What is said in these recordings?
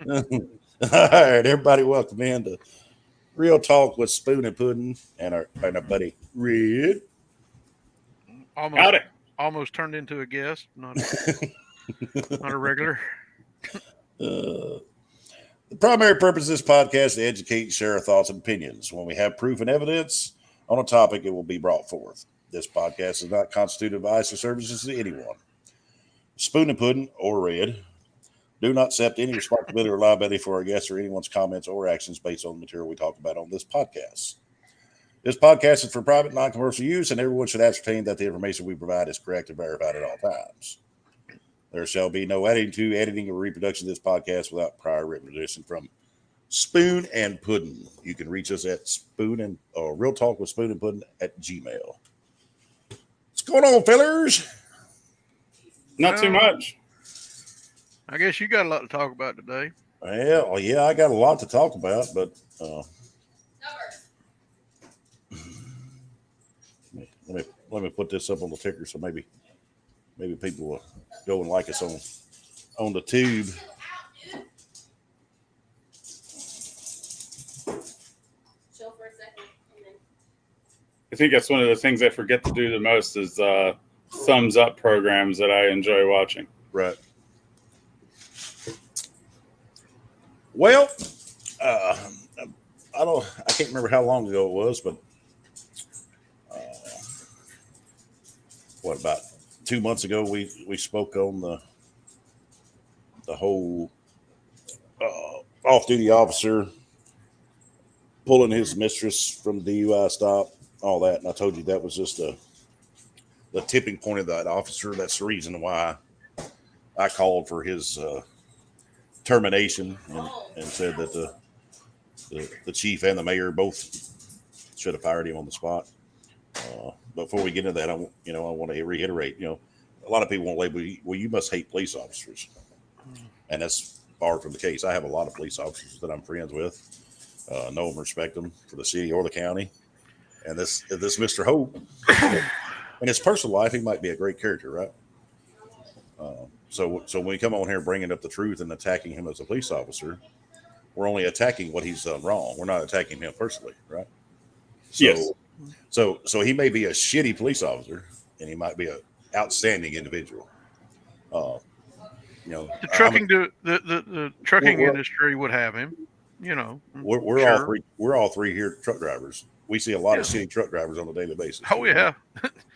All right, everybody, welcome in to Real Talk with Spoon and Pudding and our buddy Red. Almost, Howdy. almost turned into a guest, not a regular. Uh, the primary purpose of this podcast is to educate and share our thoughts and opinions. When we have proof and evidence on a topic, it will be brought forth. This podcast does not constitute advice or services to anyone. Spoon and Pudding or Red do not accept any responsibility or liability for our guests or anyone's comments or actions based on the material we talk about on this podcast. This podcast is for private, non-commercial use, and everyone should ascertain that the information we provide is correct and verified at all times. There shall be no adding to, editing, or reproduction of this podcast without prior written permission from Spoon and Pudding. You can reach us at Real Talk with Spoon and Pudding at Gmail. What's going on, fellers? Not too much. I guess you got a lot to talk about today. Well, yeah, I got a lot to talk about, but let me put this up on the ticker so maybe people will go and like us on the tube. Chill for a second. I think that's one of the things I forget to do the most is thumbs up programs that I enjoy watching. Right. Well, I can't remember how long ago it was, but about 2 months ago we spoke on the whole off-duty officer pulling his mistress from the DUI stop, all that, and I told you that was just the tipping point of that officer. That's the reason why I called for his termination and said that the chief and the mayor both should have fired him on the spot. Before we get into that, I want to reiterate, a lot of people won't label you, well, you must hate police officers. And that's far from the case. I have a lot of police officers that I'm friends with, know them, respect them for the city or the county. And this Mr. Hope, in his personal life, he might be a great character, right? So when we come on here bringing up the truth and attacking him as a police officer, we're only attacking what he's done wrong. We're not attacking him personally, right? Yes. So he may be a shitty police officer, and he might be an outstanding individual. The trucking the trucking industry would have him. We're sure. all three here truck drivers. We see a lot of shitty truck drivers on a daily basis. Oh yeah.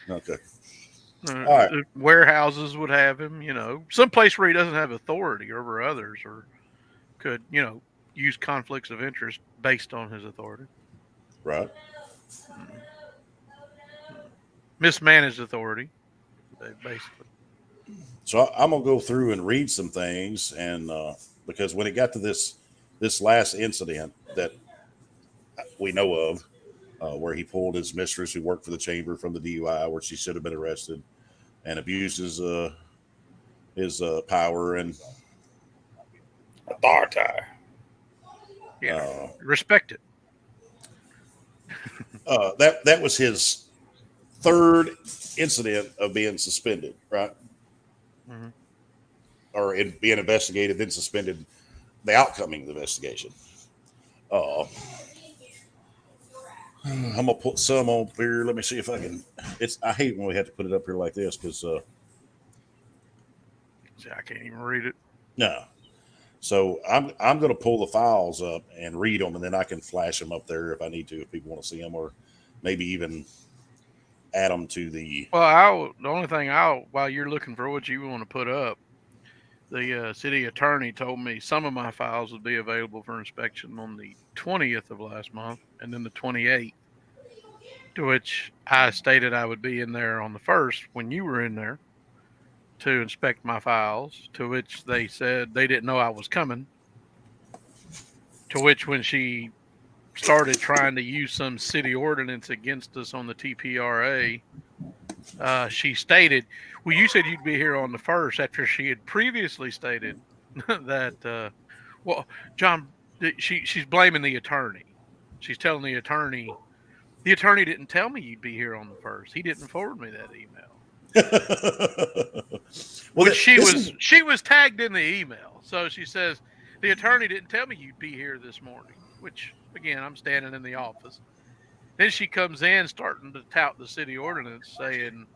Okay. All right. The warehouses would have him. Some place where he doesn't have authority over others, or could use conflicts of interest based on his authority. Right. Mismanaged authority, basically. So I'm gonna go through and read some things, and because when it got to this last incident that we know of, where he pulled his mistress who worked for the chamber from the DUI, where she should have been arrested, and abused his power and authority. Respect it. That was his third incident of being suspended, right? Mm-hmm. Or being investigated, then suspended. The outcome of the investigation. I'm gonna put some on here. Let me see if I can. I hate when we have to put it up here like this because See, I can't even read it. no. So I'm gonna pull the files up and read them, and then I can flash them up there if I need to, if people want to see them, or maybe even add them to the. Well, the only thing while you're looking for what you want to put up, the city attorney told me some of my files would be available for inspection on the 20th of last month, and then the 28th. To which I stated I would be in there on the 1st when you were in there to inspect my files. To which they said they didn't know I was coming. To which when she started trying to use some city ordinance against us on the TPRA, she stated, well, you said you'd be here on the 1st, after she had previously stated that, well, John, she's blaming the attorney. She's telling the attorney didn't tell me you'd be here on the 1st. He didn't forward me that email. Well, Which she was tagged in the email. So she says, the attorney didn't tell me you'd be here this morning, which, again, I'm standing in the office. Then she comes in starting to tout the city ordinance saying,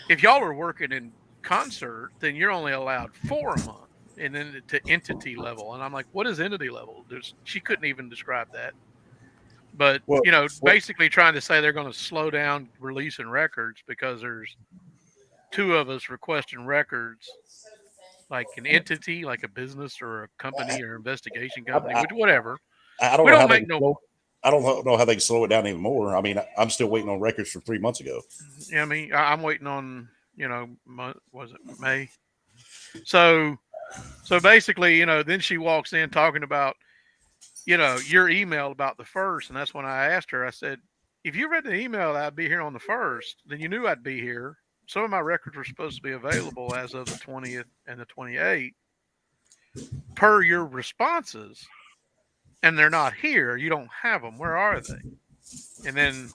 if y'all are working in concert, then you're only allowed 4 a month. And then to entity level. And I'm like, what is entity level? She couldn't even describe that. But, Well, basically trying to say they're going to slow down releasing records because there's 2 of us requesting records, like an entity, like a business or a company or investigation company, whatever. I don't We know don't how make they no. I don't know how they can slow it down even more. I mean, I'm still waiting on records from 3 months ago. Yeah, I mean, I'm waiting on, was it May? So basically, then she walks in talking about, your email about the 1st. And that's when I asked her, I said, if you read the email that I'd be here on the 1st, then you knew I'd be here. Some of my records were supposed to be available as of the 20th and the 28th per your responses. And they're not here. You don't have them. Where are they? And then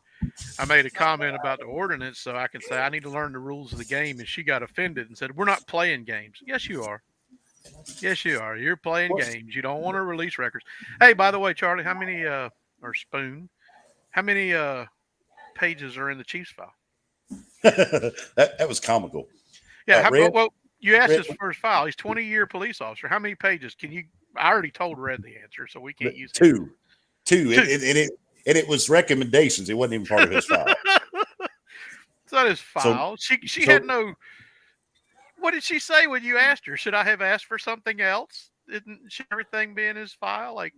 I made a comment about the ordinance so I can say I need to learn the rules of the game. And she got offended and said, we're not playing games. Yes, you are. Yes, you are. You're playing games. You don't want to release records. Hey, by the way, Charlie, how many or Spoon, how many pages are in the Chiefs file? that was comical. Yeah. Red, well, you asked Red, his first file. He's 20-year police officer. How many pages can you? I already told Red the answer, so we can't use two. Two. It was recommendations. It wasn't even part of his file. It's not his file. So, she had no. What did she say when you asked her? Should I have asked for something else? Should everything be in his file? Like,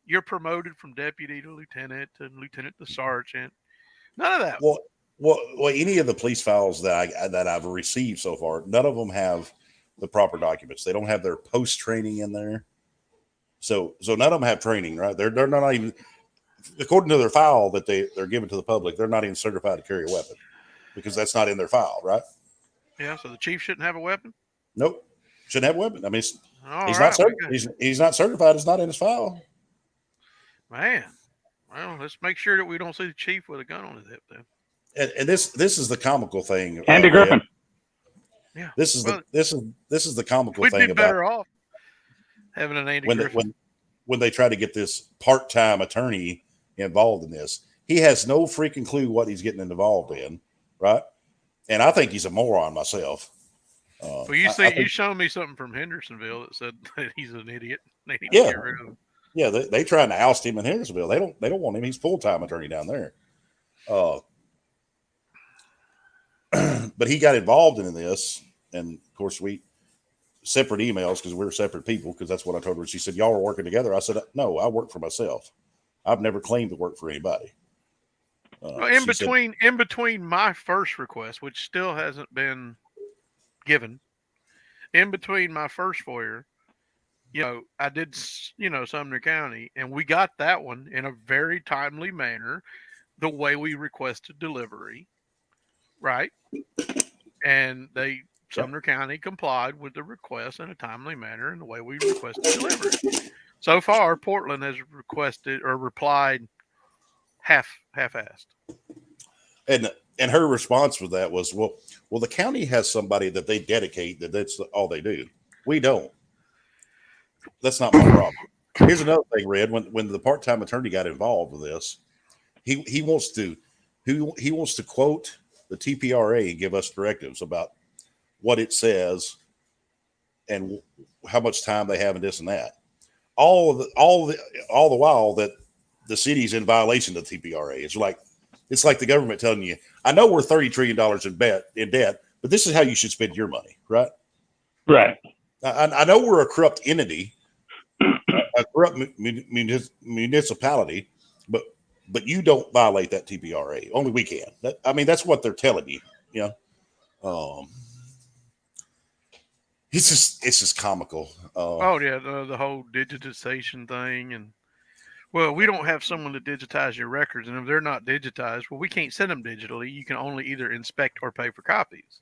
you're promoted from deputy to lieutenant to sergeant. None of that. Well, any of the police files that I've received so far, none of them have the proper documents. They don't have their post training in there. So none of them have training, right? They're not even, according to their file that they're giving to the public, they're not even certified to carry a weapon because that's not in their file, right? Yeah, so the chief shouldn't have a weapon? Nope. Shouldn't have a weapon. I mean, he's not certified. It's not in his file. Man. Well, let's make sure that we don't see the chief with a gun on his hip then. And this is the comical thing. Andy Griffin. Yeah. This is the comical we'd thing be about better off having an Andy Griffin. When they try to get this part-time attorney involved in this. He has no freaking clue what he's getting involved in, right? And I think he's a moron myself. Well, you showed me something from Hendersonville that said that he's an idiot. They need to get rid of him. Yeah, they trying to oust him in Hendersonville. They don't want him. He's full-time attorney down there. But he got involved in this, and of course we separate emails because we're separate people. Because that's what I told her. She said, "Y'all are working together." I said, "No, I work for myself. I've never claimed to work for anybody." In between my first request, which still hasn't been given, in between my first FOIA, I did, Sumner County, and we got that one in a very timely manner, the way we requested delivery, right? And Sumner County complied with the request in a timely manner in the way we requested delivery. So far, Portland has requested or replied half-assed. And her response with that was, well, the county has somebody that they dedicate that's all they do. We don't. That's not my problem. Here's another thing, Red. When the part-time attorney got involved with this, he wants to quote the TPRA and give us directives about what it says and how much time they have and this and that. All the while that the city's in violation of the TPRA. It's like the government telling you, I know we're $30 trillion in debt, but this is how you should spend your money, right? Right. I know we're a corrupt entity, a corrupt municipality, but you don't violate that TPRA. Only we can. That's what they're telling you. It's just comical. The whole digitization thing, and we don't have someone to digitize your records, and if they're not digitized, we can't send them digitally. You can only either inspect or pay for copies.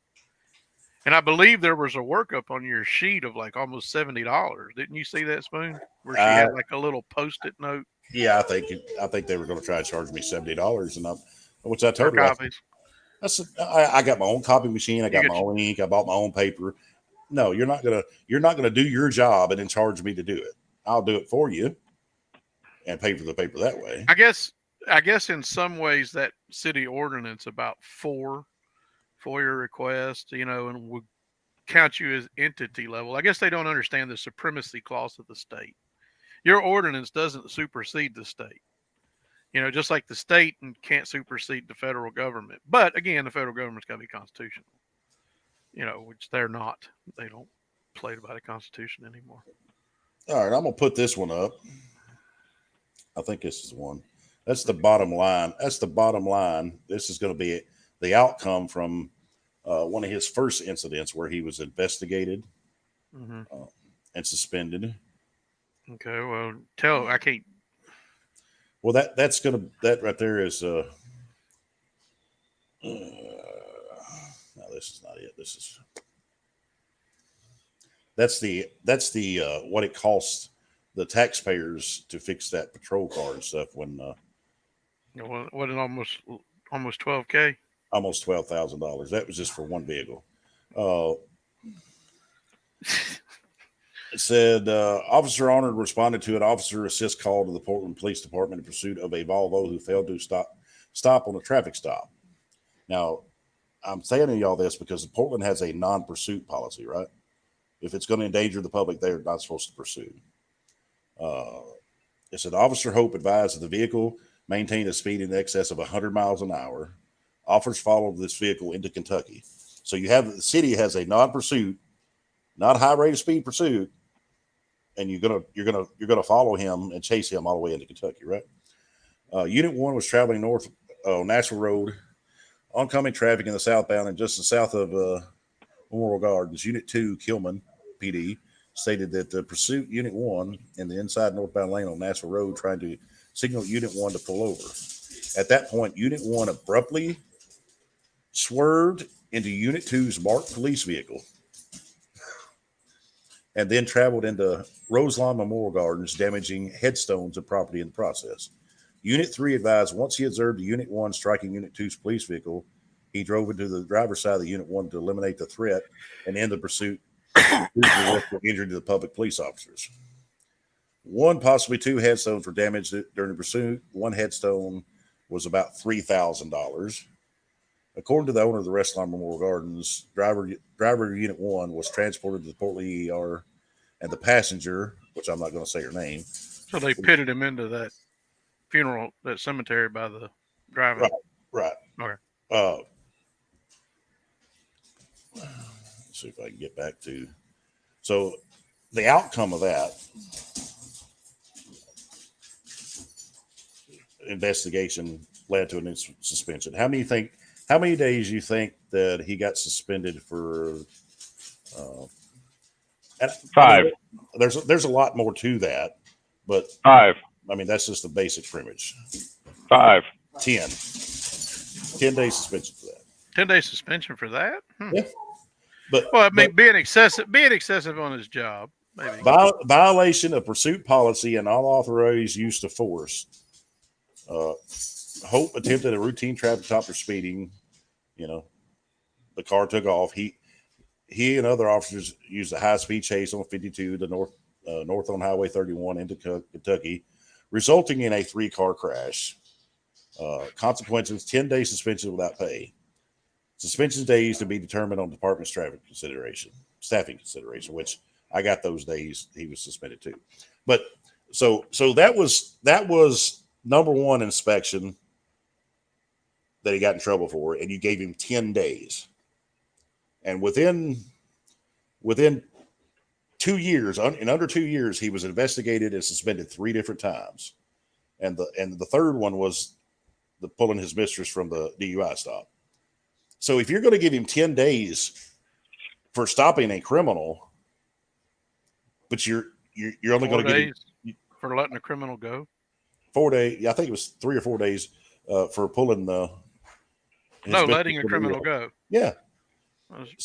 And I believe there was a workup on your sheet of like almost $70. Didn't you see that, Spoon? Where she had like a little Post-it note. Yeah, I think they were going to try to charge me $70, and which I told her. Copies. I got my own copy machine. I got my own ink. I bought my own paper. No, you're not gonna do your job and then charge me to do it. I'll do it for you and pay for the paper that way. I guess in some ways that city ordinance about FOIA requests, and would count you as entity level. I guess they don't understand the supremacy clause of the state. Your ordinance doesn't supersede the state. Just like the state can't supersede the federal government. But again, the federal government's got to be constitutional. Which they're not. They don't play by the Constitution anymore. All right, I'm gonna put this one up. I think this is one. That's the bottom line. That's the bottom line. This is going to be the outcome from one of his first incidents where he was investigated and suspended. Okay, well, I can't. Well, that right there is. No, this is not it. That's the what it costs the taxpayers to fix that patrol car and stuff when. What an almost $12,000. Almost $12,000. That was just for one vehicle. It said Officer Arnold responded to an officer assist call to the Portland Police Department in pursuit of a Volvo who failed to stop on a traffic stop. Now, I'm saying to y'all this because Portland has a non-pursuit policy, right? If it's going to endanger the public, they're not supposed to pursue. It said Officer Hope advised that the vehicle maintained a speed in excess of 100 miles an hour. Officers followed this vehicle into Kentucky. So the city has a non-pursuit, not high rate of speed pursuit, and you're gonna follow him and chase him all the way into Kentucky, right? Unit 1 was traveling north on Nashville Road, oncoming traffic in the southbound and just south of Memorial Gardens. Unit 2, Kilman PD, stated that the pursuit Unit 1 in the inside northbound lane on Nashville Road trying to signal Unit 1 to pull over. At that point, Unit 1 abruptly swerved into Unit 2's marked police vehicle and then traveled into Roselawn Memorial Gardens, damaging headstones and property in the process. Unit 3 advised once he observed Unit 1 striking Unit 2's police vehicle, he drove into the driver's side of the Unit 1 to eliminate the threat and end the pursuit, injury to the public police officers. 1, possibly 2 headstones were damaged during the pursuit. 1 headstone was about $3,000. According to the owner of the Roselawn Memorial Gardens, driver Unit 1 was transported to the Portland ER, and the passenger, which I'm not going to say her name. So they pitted him into that that cemetery by the driving. Right. Okay. Let's see if I can get back to. So the outcome of that investigation led to a suspension. How many days you think that he got suspended for? 5. There's a lot more to that, but 5. I mean that's just the basic premise. 5. 10 days suspension for that. 10-day suspension for that? Yeah. But being excessive on his job, maybe. Violation of pursuit policy and unauthorized use of force. Hope attempted a routine traffic stop for speeding. The car took off. He and other officers used a high-speed chase on 52 to north on Highway 31 into Kentucky, resulting in a 3-car crash. Consequences: 10-day suspension without pay. Suspension days to be determined on department's staffing consideration, which I got those days he was suspended too. But so that was number 1 inspection that he got in trouble for, and you gave him 10 days. And within 2 years, in under 2 years, he was investigated and suspended 3 different times. And the third one was the pulling his mistress from the DUI stop. So if you're going to give him 10 days for stopping a criminal, but you're only going to give him for letting a criminal go. 4 days. Yeah, I think it was 3 or 4 days for pulling letting a criminal go. Yeah.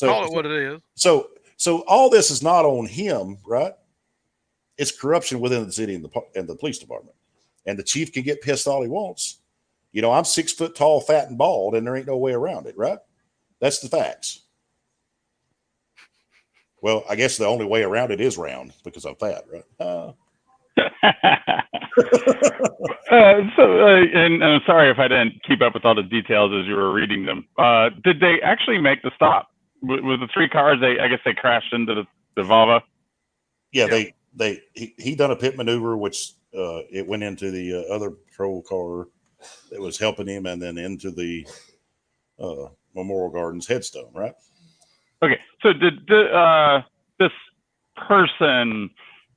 Call it what it is. So all this is not on him, right? It's corruption within the city and the police department. And the chief can get pissed all he wants. I'm 6 foot tall, fat, and bald, and there ain't no way around it, right? That's the facts. Well, I guess the only way around it is round because I'm fat, right? And I'm sorry if I didn't keep up with all the details as you were reading them. Did they actually make the stop? With the three cars, I guess they crashed into the Volvo. Yeah, he done a pit maneuver, which it went into the other patrol car that was helping him, and then into the Memorial Gardens headstone, right? Okay, so did this person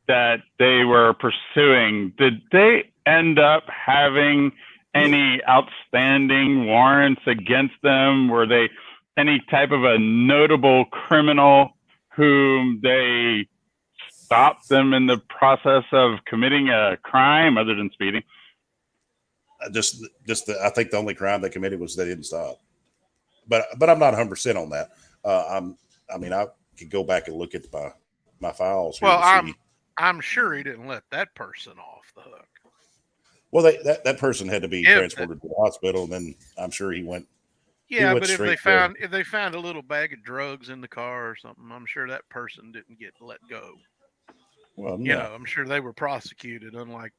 that they were pursuing, did they end up having any outstanding warrants against them? Were they any type of a notable criminal whom they stopped them in the process of committing a crime other than speeding? I think the only crime they committed was they didn't stop. But I'm not 100% on that. I could go back and look at my files. Here Well, to see. I'm sure he didn't let that person off the hook. Well, that person had to be transported to the hospital, and then I'm sure he went. Yeah, but if they found a little bag of drugs in the car or something, I'm sure that person didn't get let go. Well, no. You know, I'm sure they were prosecuted, unlike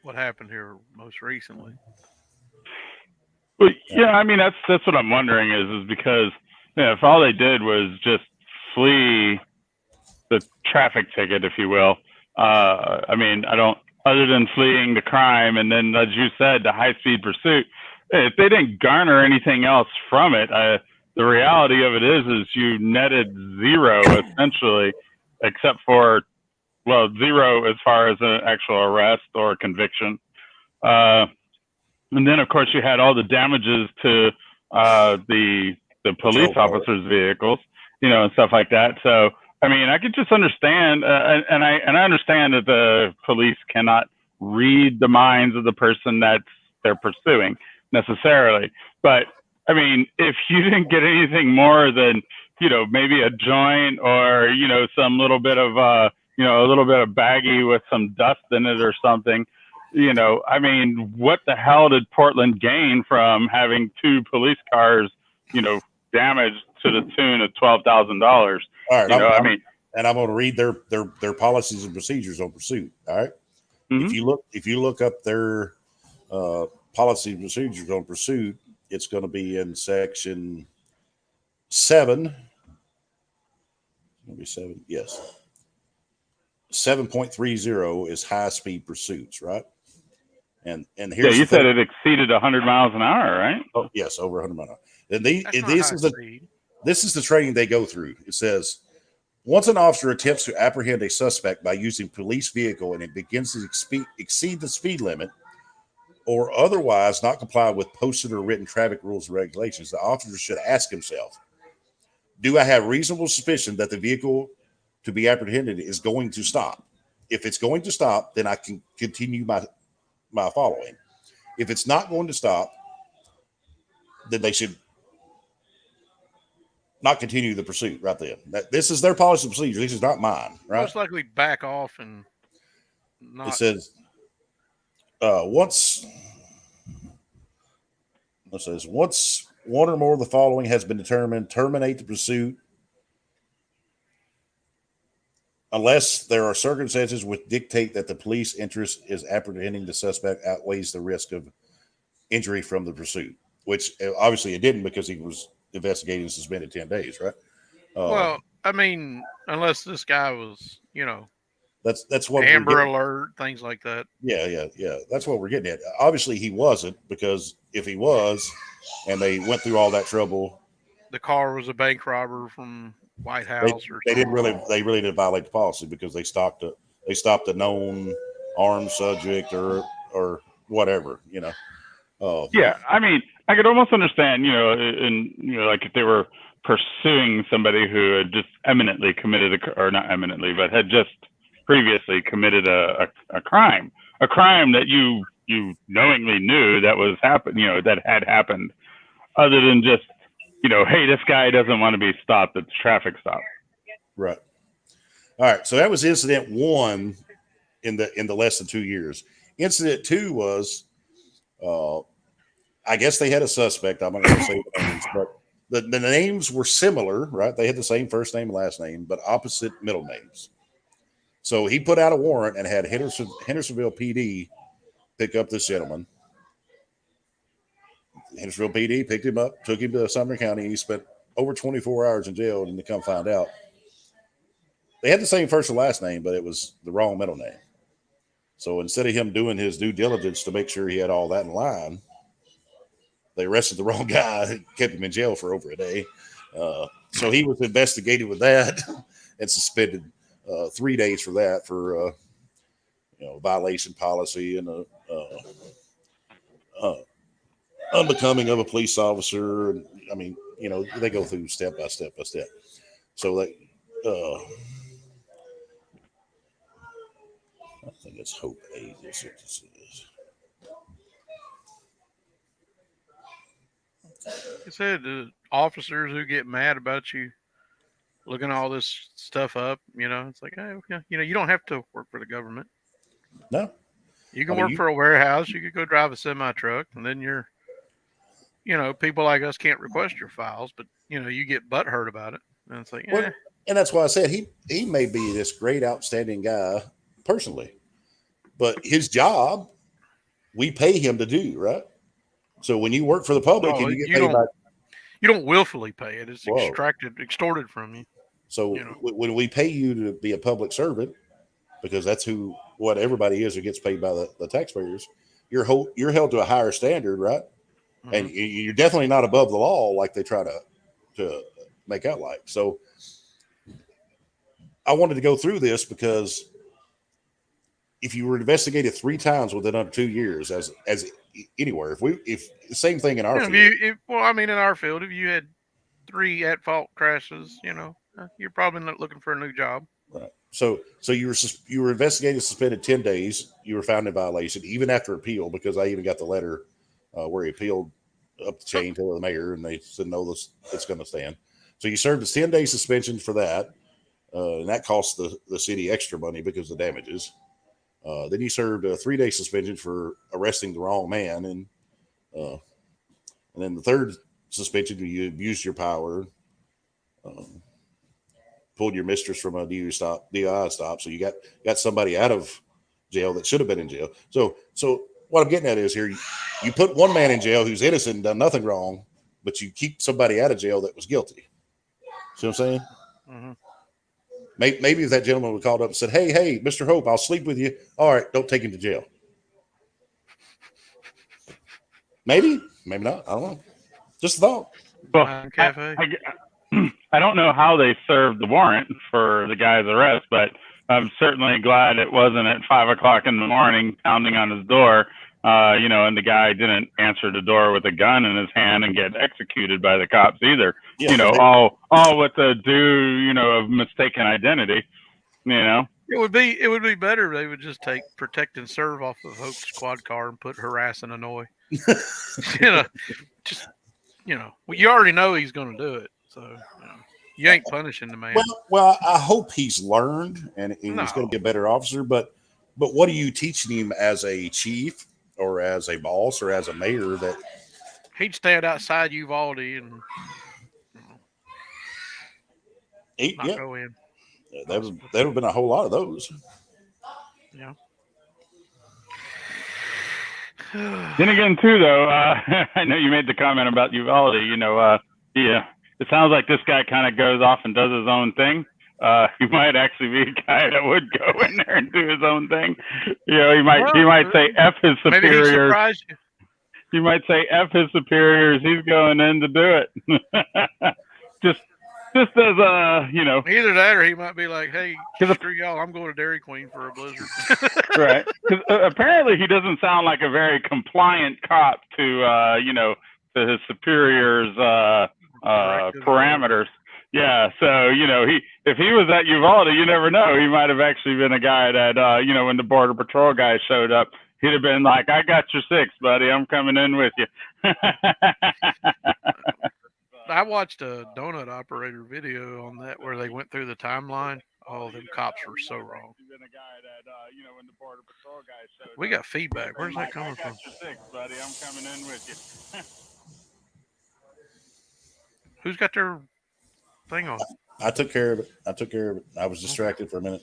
what happened here most recently. Well, yeah, I mean that's what I'm wondering is because if all they did was just flee the traffic ticket, if you will. Other than fleeing the crime, and then as you said, the high-speed pursuit. If they didn't garner anything else from it, the reality of it is you netted zero essentially, except for zero as far as an actual arrest or conviction. And then, of course, you had all the damages to the police officers' vehicles, and stuff like that. So, I mean, I could just understand, and I understand that the police cannot read the minds of the person that they're pursuing necessarily. But I mean, if you didn't get anything more than maybe a joint or some little bit of a little bit of baggie with some dust in it or something. I mean, what the hell did Portland gain from having two police cars, damaged to the tune of $12,000? All right, and I'm going to read their policies and procedures on pursuit. All right, mm-hmm. if you look up their policy and procedures on pursuit, it's going to be in section 7. Maybe 7, yes. 7.30 is high speed pursuits, right? And here's you said it exceeded 100 miles an hour, right? Oh, yes, over 100 miles an hour. And this is the training they go through. It says, once an officer attempts to apprehend a suspect by using police vehicle and it begins to exceed the speed limit or otherwise not comply with posted or written traffic rules and regulations, the officer should ask himself, do I have reasonable suspicion that the vehicle to be apprehended is going to stop? If it's going to stop, then I can continue my following. If it's not going to stop, then they should not continue the pursuit right then. This is their policy and procedure. This is not mine, right? Most likely back off and not. It says once one or more of the following has been determined, terminate the pursuit unless there are circumstances which dictate that the police interest is apprehending the suspect outweighs the risk of injury from the pursuit, which obviously it didn't because he was investigating and suspended 10 days, right? Well, I mean, unless this guy was, that's what Amber Alert, things like that. Yeah. That's what we're getting at. Obviously, he wasn't, because if he was, and they went through all that trouble, the car was a bank robber from White House, they really didn't violate the policy because they stopped a known armed subject or whatever, Yeah, I mean, I could almost understand, like if they were pursuing somebody who had just eminently committed or not eminently, but had just previously committed a crime that you knowingly knew that was that had happened, other than just, hey, this guy doesn't want to be stopped at the traffic stop. Right. All right. So that was incident 1 in the less than 2 years. Incident 2 was, I guess they had a suspect. I'm not going to say the names, but the names were similar, right? They had the same first name and last name, but opposite middle names. So he put out a warrant and had Hendersonville PD pick up this gentleman. Hendersonville PD picked him up, took him to Sumner County. He spent over 24 hours in jail, and to come find out, they had the same first and last name, but it was the wrong middle name. So instead of him doing his due diligence to make sure he had all that in line, they arrested the wrong guy and kept him in jail for over a day. So he was investigated with that and suspended 3 days for that, for violation policy and unbecoming of a police officer. And I mean, they go through step by step by step. So they, I think it's Hope A. This is. You said the officers who get mad about you looking all this stuff up, it's like, hey, okay, you don't have to work for the government. No. You can work for a warehouse. You could go drive a semi truck, and then people like us can't request your files, but you get butthurt about it. And it's like, Well, and that's why I said he may be this great, outstanding guy personally, but his job, we pay him to do, right? So when you work for the public and you get paid by, you don't willfully pay it. It's Whoa. extorted from you. So when we pay you to be a public servant, because that's what everybody is who gets paid by the taxpayers, you're held to a higher standard, right? Mm-hmm. And you're definitely not above the law like they try to make out like. So I wanted to go through this because if you were investigated 3 times within under 2 years, as anywhere, if the same thing in our field. In our field, if you had 3 at-fault crashes, you're probably not looking for a new job. Right. So you were investigated, suspended 10 days. You were found in violation, even after appeal, because I even got the letter where he appealed up the chain to the mayor, and they said, no, it's going to stand. So you served a 10-day suspension for that, and that cost the city extra money because of the damages. Then you served a 3-day suspension for arresting the wrong man, and then the third suspension, you abused your power, pulled your mistress from a DUI stop. So you got somebody out of jail that should have been in jail. So what I'm getting at is here, you put one man in jail who's innocent and done nothing wrong, but you keep somebody out of jail that was guilty. See what I'm saying? Mm-hmm. Maybe if that gentleman would called up and said, hey, Mr. Hope, I'll sleep with you. All right, don't take him to jail. Maybe not. I don't know. Just a thought. Well, Cafe. I don't know how they served the warrant for the guy's arrest, but I'm certainly glad it wasn't at 5 o'clock in the morning pounding on his door, and the guy didn't answer the door with a gun in his hand and get executed by the cops either. Yeah, all with the due, of mistaken identity. It would be better if they would just take protect and serve off of Hope's squad car and put harass and annoy. You already know he's going to do it, so you ain't punishing the man. Well, I hope he's learned and he's going to be a better officer. But what are you teaching him as a chief or as a boss or as a mayor that he'd stand outside Uvalde and not go in? There would have been a whole lot of those. Yeah. Then again, too, though, I know you made the comment about Uvalde. It sounds like this guy kind of goes off and does his own thing. He might actually be a guy that would go in there and do his own thing. He might say F his superiors. Maybe he surprised you. He might say F his superiors. He's going in to do it. just as Either that, or he might be like, "Hey, screw y'all, I'm going to Dairy Queen for a blizzard." Right? Because apparently he doesn't sound like a very compliant cop to his superiors' parameters. Yeah, so if he was at Uvalde, you never know. He might have actually been a guy that when the Border Patrol guy showed up, he'd have been like, "I got your 6, buddy. I'm coming in with you." I watched a donut operator video on that where they went through the timeline. Oh, them cops were so wrong. We got feedback. Where's that coming from? Buddy, I'm coming in with you. Who's got their thing on? I took care of it. I was distracted for a minute.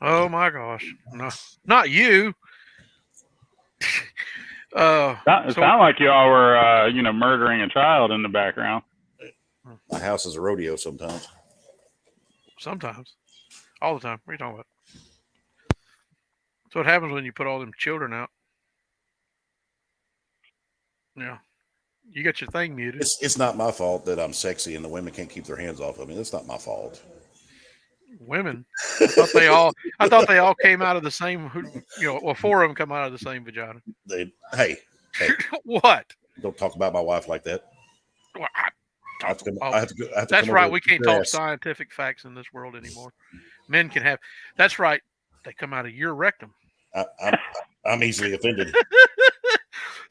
Oh my gosh, no, not you. It So sounded like you all were, murdering a child in the background. My house is a rodeo sometimes. sometimes, all the time. What are you talking about? So what happens when you put all them children out? Yeah, you got your thing muted. It's not my fault that I'm sexy and the women can't keep their hands off of me. That's not my fault. Women, I thought they all came out of the same. Well, 4 of them come out of the same vagina. Hey, What? don't talk about my wife like that. Well, I have to come, oh, I have to, I have to that's come right. over We and can't kick your talk ass. scientific facts in this world anymore. Men can have. That's right. They come out of your rectum. I'm easily offended.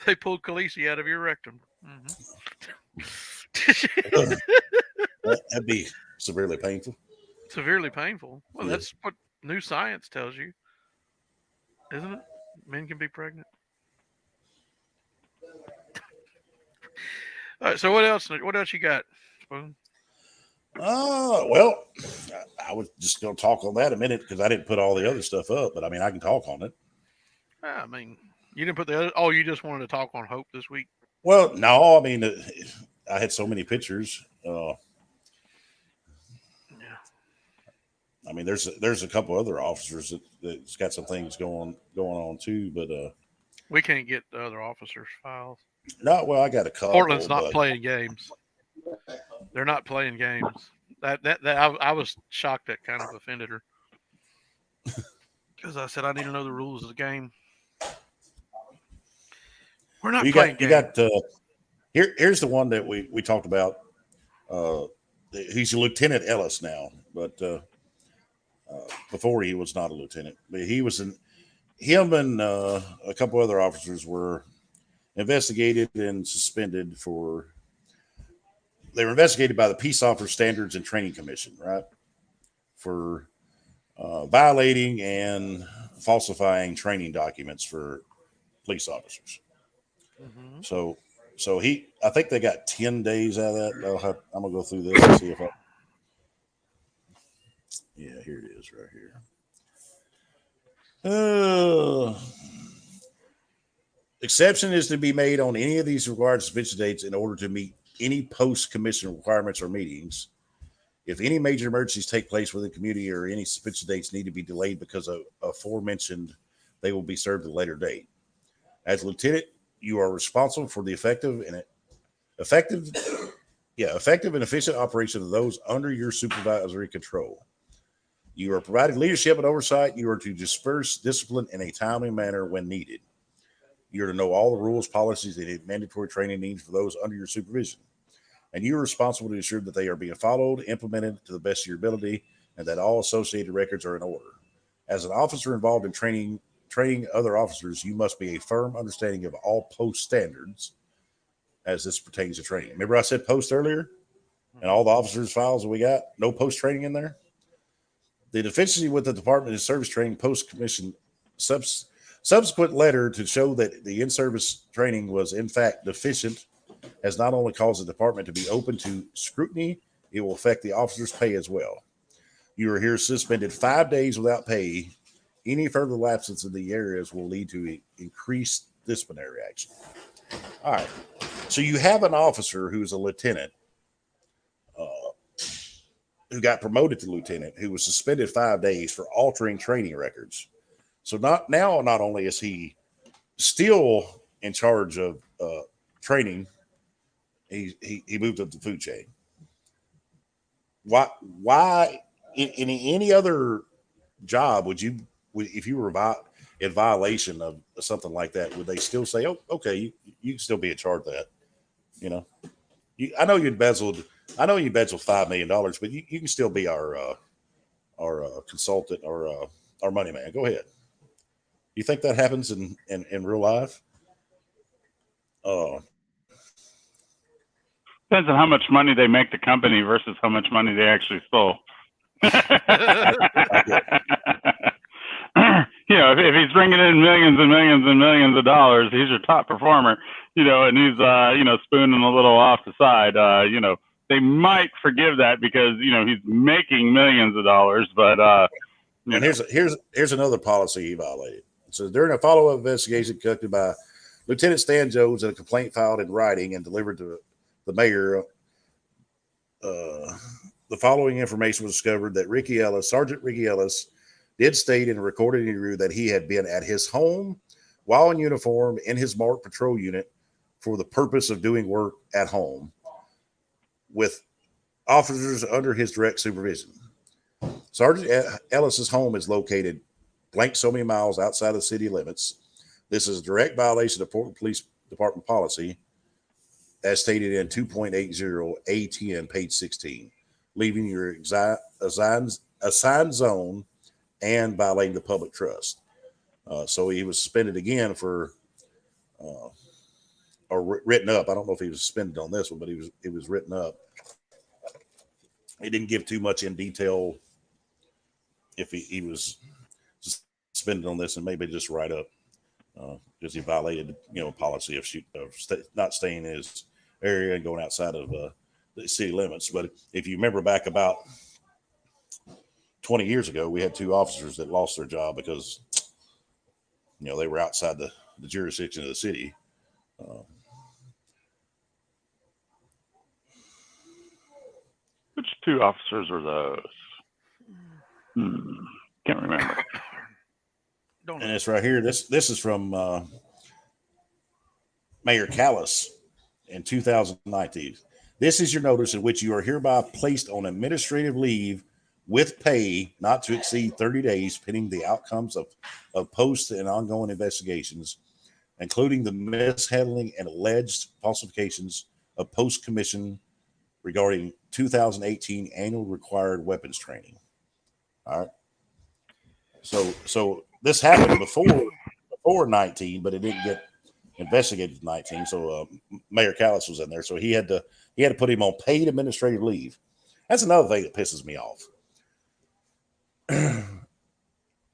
They pulled Khaleesi out of your rectum. That'd be severely painful. Severely painful. Well, Yeah. that's what new science tells you, isn't it? Men can be pregnant. All right, so what else? What else you got, Spoon? Well, I was just going to talk on that a minute because I didn't put all the other stuff up, but I mean, I can talk on it. I mean, you didn't put the other. Oh, you just wanted to talk on Hope this week. Well, no, I mean, I had so many pictures. Yeah. I mean, there's a couple other officers that's got some things going on too, but We can't get the other officers' files. no, well, I got a couple. Portland's not but playing games. They're not playing games. I was shocked that kind of offended her because I said I need to know the rules of the game. We're not playing games. You got here's the one that we talked about. He's Lieutenant Ellis now, but before he was not a lieutenant. But him and a couple other officers were investigated and suspended they were investigated by the Peace Officer Standards and Training Commission, right? For violating and falsifying training documents for police officers. Mhm. So I think they got 10 days out of that. I'm gonna go through this and see if yeah, here it is right here. Exception is to be made on any of these required suspension dates in order to meet any post-commission requirements or meetings. If any major emergencies take place within the community or any suspension dates need to be delayed because of aforementioned, they will be served at a later date. As lieutenant, you are responsible for the effective and efficient operation of those under your supervisory control. You are providing leadership and oversight. You are to disperse discipline in a timely manner when needed. You are to know all the rules, policies, and mandatory training needs for those under your supervision. And you are responsible to ensure that they are being followed, implemented to the best of your ability, and that all associated records are in order. As an officer involved in training other officers, you must be a firm understanding of all post standards as this pertains to training. Remember I said post earlier? And all the officers' files that we got, no post training in there? The deficiency with the Department of Service Training post-commission subsequent letter to show that the in-service training was in fact deficient has not only caused the department to be open to scrutiny, it will affect the officer's pay as well. You are here suspended 5 days without pay. Any further lapses in the areas will lead to increased disciplinary action. All right. So you have an officer who's a lieutenant who got promoted to lieutenant, who was suspended 5 days for altering training records. So not only is he still in charge of training, he moved up the food chain. Why in any other job would you, if you were in violation of something like that, would they still say, oh, okay, you can still be in charge of that? You know, I know you embezzled $5 million, but you can still be our consultant or our money man. Go ahead. You think that happens in real life? Depends on how much money they make the company versus how much money they actually stole. If he's bringing in millions and millions and millions of dollars, he's your top performer, and he's, spooning a little off the side, they might forgive that because, he's making millions of dollars, but, And here's another policy he violated. It says during a follow-up investigation conducted by Lieutenant Stan Jones and a complaint filed in writing and delivered to the mayor, the following information was discovered that Sergeant Ricky Ellis, did state in a recorded interview that he had been at his home while in uniform in his marked patrol unit for the purpose of doing work at home with officers under his direct supervision. Sergeant Ellis's home is located blank so many miles outside of the city limits. This is a direct violation of Portland Police Department policy, as stated in 2.80 A10, page 16, leaving your assigned zone and violating the public trust. So he was suspended again for, or written up. I don't know if he was suspended on this one, but he was written up. He didn't give too much in detail if he was suspended on this, and maybe just write up because he violated, policy of not staying in his area and going outside of the city limits. But if you remember back about 20 years ago, we had 2 officers that lost their job because, they were outside the jurisdiction of the city. Which 2 officers were those? Can't remember. Don't And know. it's right here. This is from Mayor Callis in 2019. This is your notice in which you are hereby placed on administrative leave with pay not to exceed 30 days pending the outcomes of post and ongoing investigations, including the mishandling and alleged falsifications of post commission regarding 2018 annual required weapons training. All right. So this happened before 19, but it didn't get investigated in 19. So Mayor Callis was in there, so he had to put him on paid administrative leave. That's another thing that pisses me off.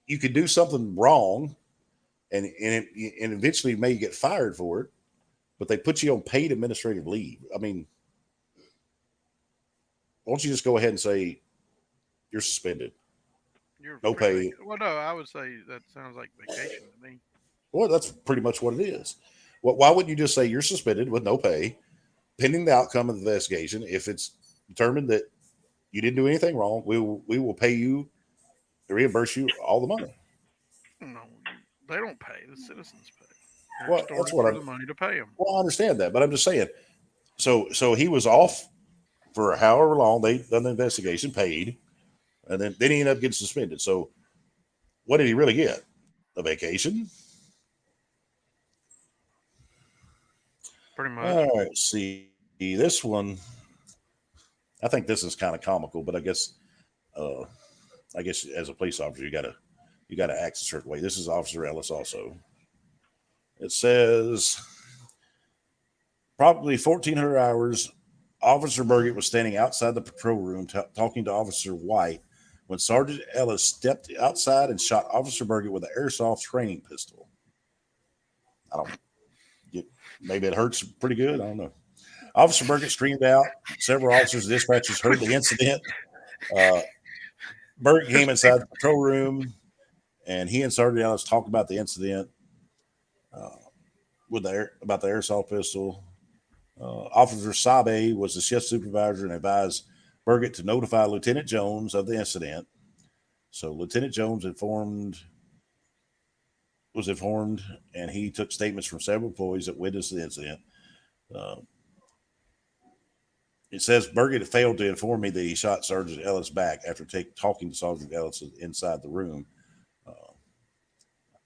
You could do something wrong, and eventually may get fired for it, but they put you on paid administrative leave. I mean, why don't you just go ahead and say you're suspended? You're No free. pay. Well, no, I would say that sounds like vacation to me. Well, that's pretty much what it is. Well, why wouldn't you just say you're suspended with no pay, pending the outcome of the investigation? If it's determined that you didn't do anything wrong, we will pay you, reimburse you all the money. No, they don't pay. The citizens pay. They're Well, extorted that's what for I'm- the money to pay them. Well, I understand that, but I'm just saying. So he was off for however long they done the investigation, paid, and then he ended up getting suspended. So what did he really get? A vacation? Pretty much. All right, see this one. I think this is kind of comical, but I guess as a police officer, you gotta act a certain way. This is Officer Ellis also. It says probably 1,400 hours. Officer Burgett was standing outside the patrol room talking to Officer White when Sergeant Ellis stepped outside and shot Officer Burgett with an airsoft training pistol. Maybe it hurts pretty good. I don't know. Officer Burgett screamed out. Several officers and dispatchers heard the incident. Burgett came inside the patrol room, and he and Sergeant Ellis talked about the incident about the airsoft pistol. Officer Sabe was the shift supervisor and advised Burgett to notify Lieutenant Jones of the incident. So Lieutenant Jones was informed, and he took statements from several employees that witnessed the incident. It says Burgett failed to inform me that he shot Sergeant Ellis back after talking to Sergeant Ellis inside the room.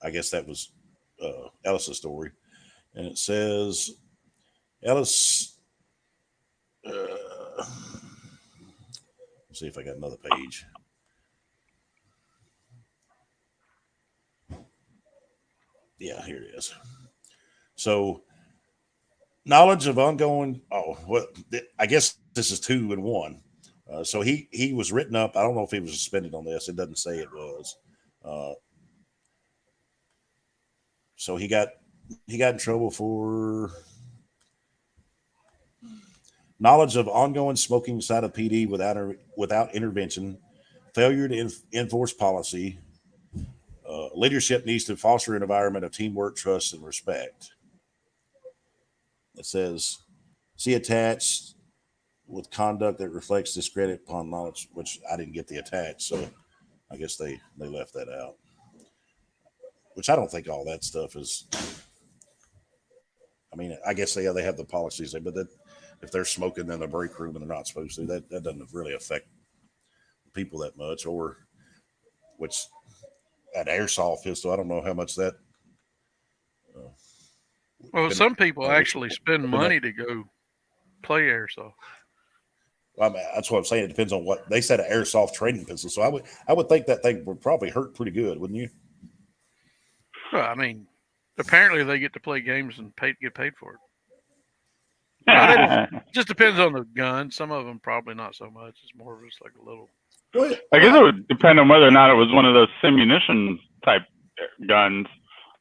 I guess that was Ellis's story. And it says Ellis. Let's see if I got another page. Yeah, here it is. So, knowledge of ongoing. I guess this is 2 in 1. So he was written up. I don't know if he was suspended on this. It doesn't say it was. So he got in trouble for knowledge of ongoing smoking inside of PD without intervention, failure to enforce policy. Leadership needs to foster an environment of teamwork, trust, and respect. It says, see attached with conduct that reflects discredit upon knowledge, which I didn't get the attached, so I guess they left that out. Which I don't think all that stuff is. I mean, I guess they have the policies, but that if they're smoking in the break room and they're not supposed to, that doesn't really affect people that much. Or which an airsoft pistol, I don't know how much that. Well, some people actually spend but money to go play airsoft. I mean, that's what I'm saying. It depends on what they said. An airsoft training pistol, so I would think that thing would probably hurt pretty good, wouldn't you? Well, I mean, apparently they get to play games and get paid for it. It just depends on the gun. Some of them probably not so much. It's more of just like a little. I guess it would depend on whether or not it was one of those simunition type guns,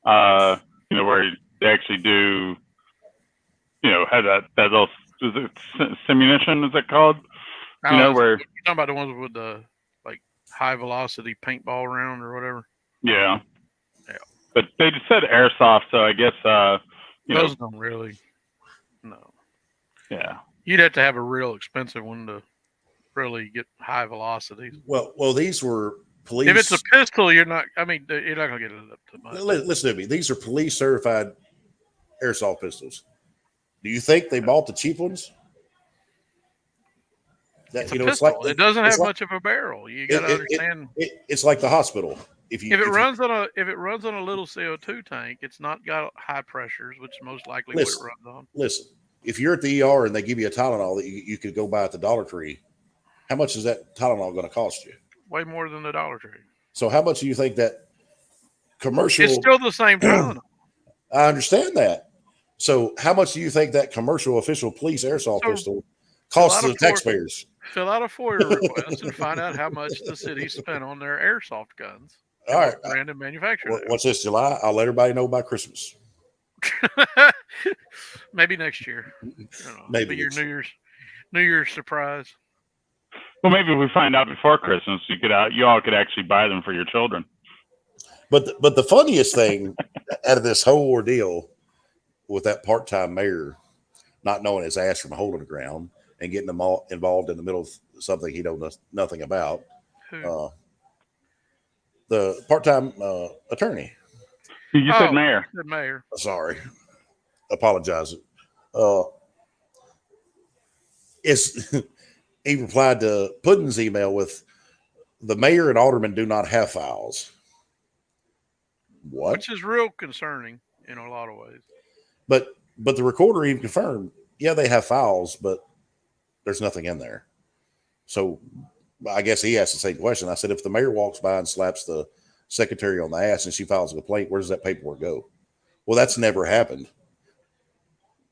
where they actually do, have that little, is it simunition, is it called? Where. You're talking about the ones with the, like, high velocity paintball round or whatever? Yeah. Yeah. But they just said airsoft, so I guess, those don't really, no. Yeah. You'd have to have a real expensive one to really get high velocities. Well, these were police. If it's a pistol, you're not going to get it up to much. Listen to me. These are police certified airsoft pistols. Do you think they bought the cheap ones? It's a pistol. It doesn't have much of a barrel. You got to understand. It's like the hospital. If it runs on a little CO2 tank, it's not got high pressures, which most likely what it runs on. Listen, if you're at the ER and they give you a Tylenol that you could go buy at the Dollar Tree, how much is that Tylenol going to cost you? Way more than the Dollar Tree. So how much do you think that commercial? It's still the same Tylenol. I understand that. So how much do you think that commercial official police airsoft pistol costs the taxpayers? Fill out a FOIA request and find out how much the city spent on their airsoft guns. All right. Random manufacturer. What's this, July? I'll let everybody know by Christmas. Maybe next year. Maybe your New Year's surprise. Well, maybe if we find out before Christmas, you all could actually buy them for your children. But the funniest thing out of this whole ordeal with that part-time mayor not knowing his ass from a hole in the ground and getting them all involved in the middle of something he knows nothing about. The part-time attorney. You said mayor. The mayor. Sorry. Apologize. He replied to Puddin's email with, the mayor and alderman do not have files. What? Which is real concerning in a lot of ways. But the recorder even confirmed, yeah, they have files, but there's nothing in there. So I guess he asked the same question. I said, if the mayor walks by and slaps the secretary on the ass and she files a complaint, where does that paperwork go? Well, that's never happened.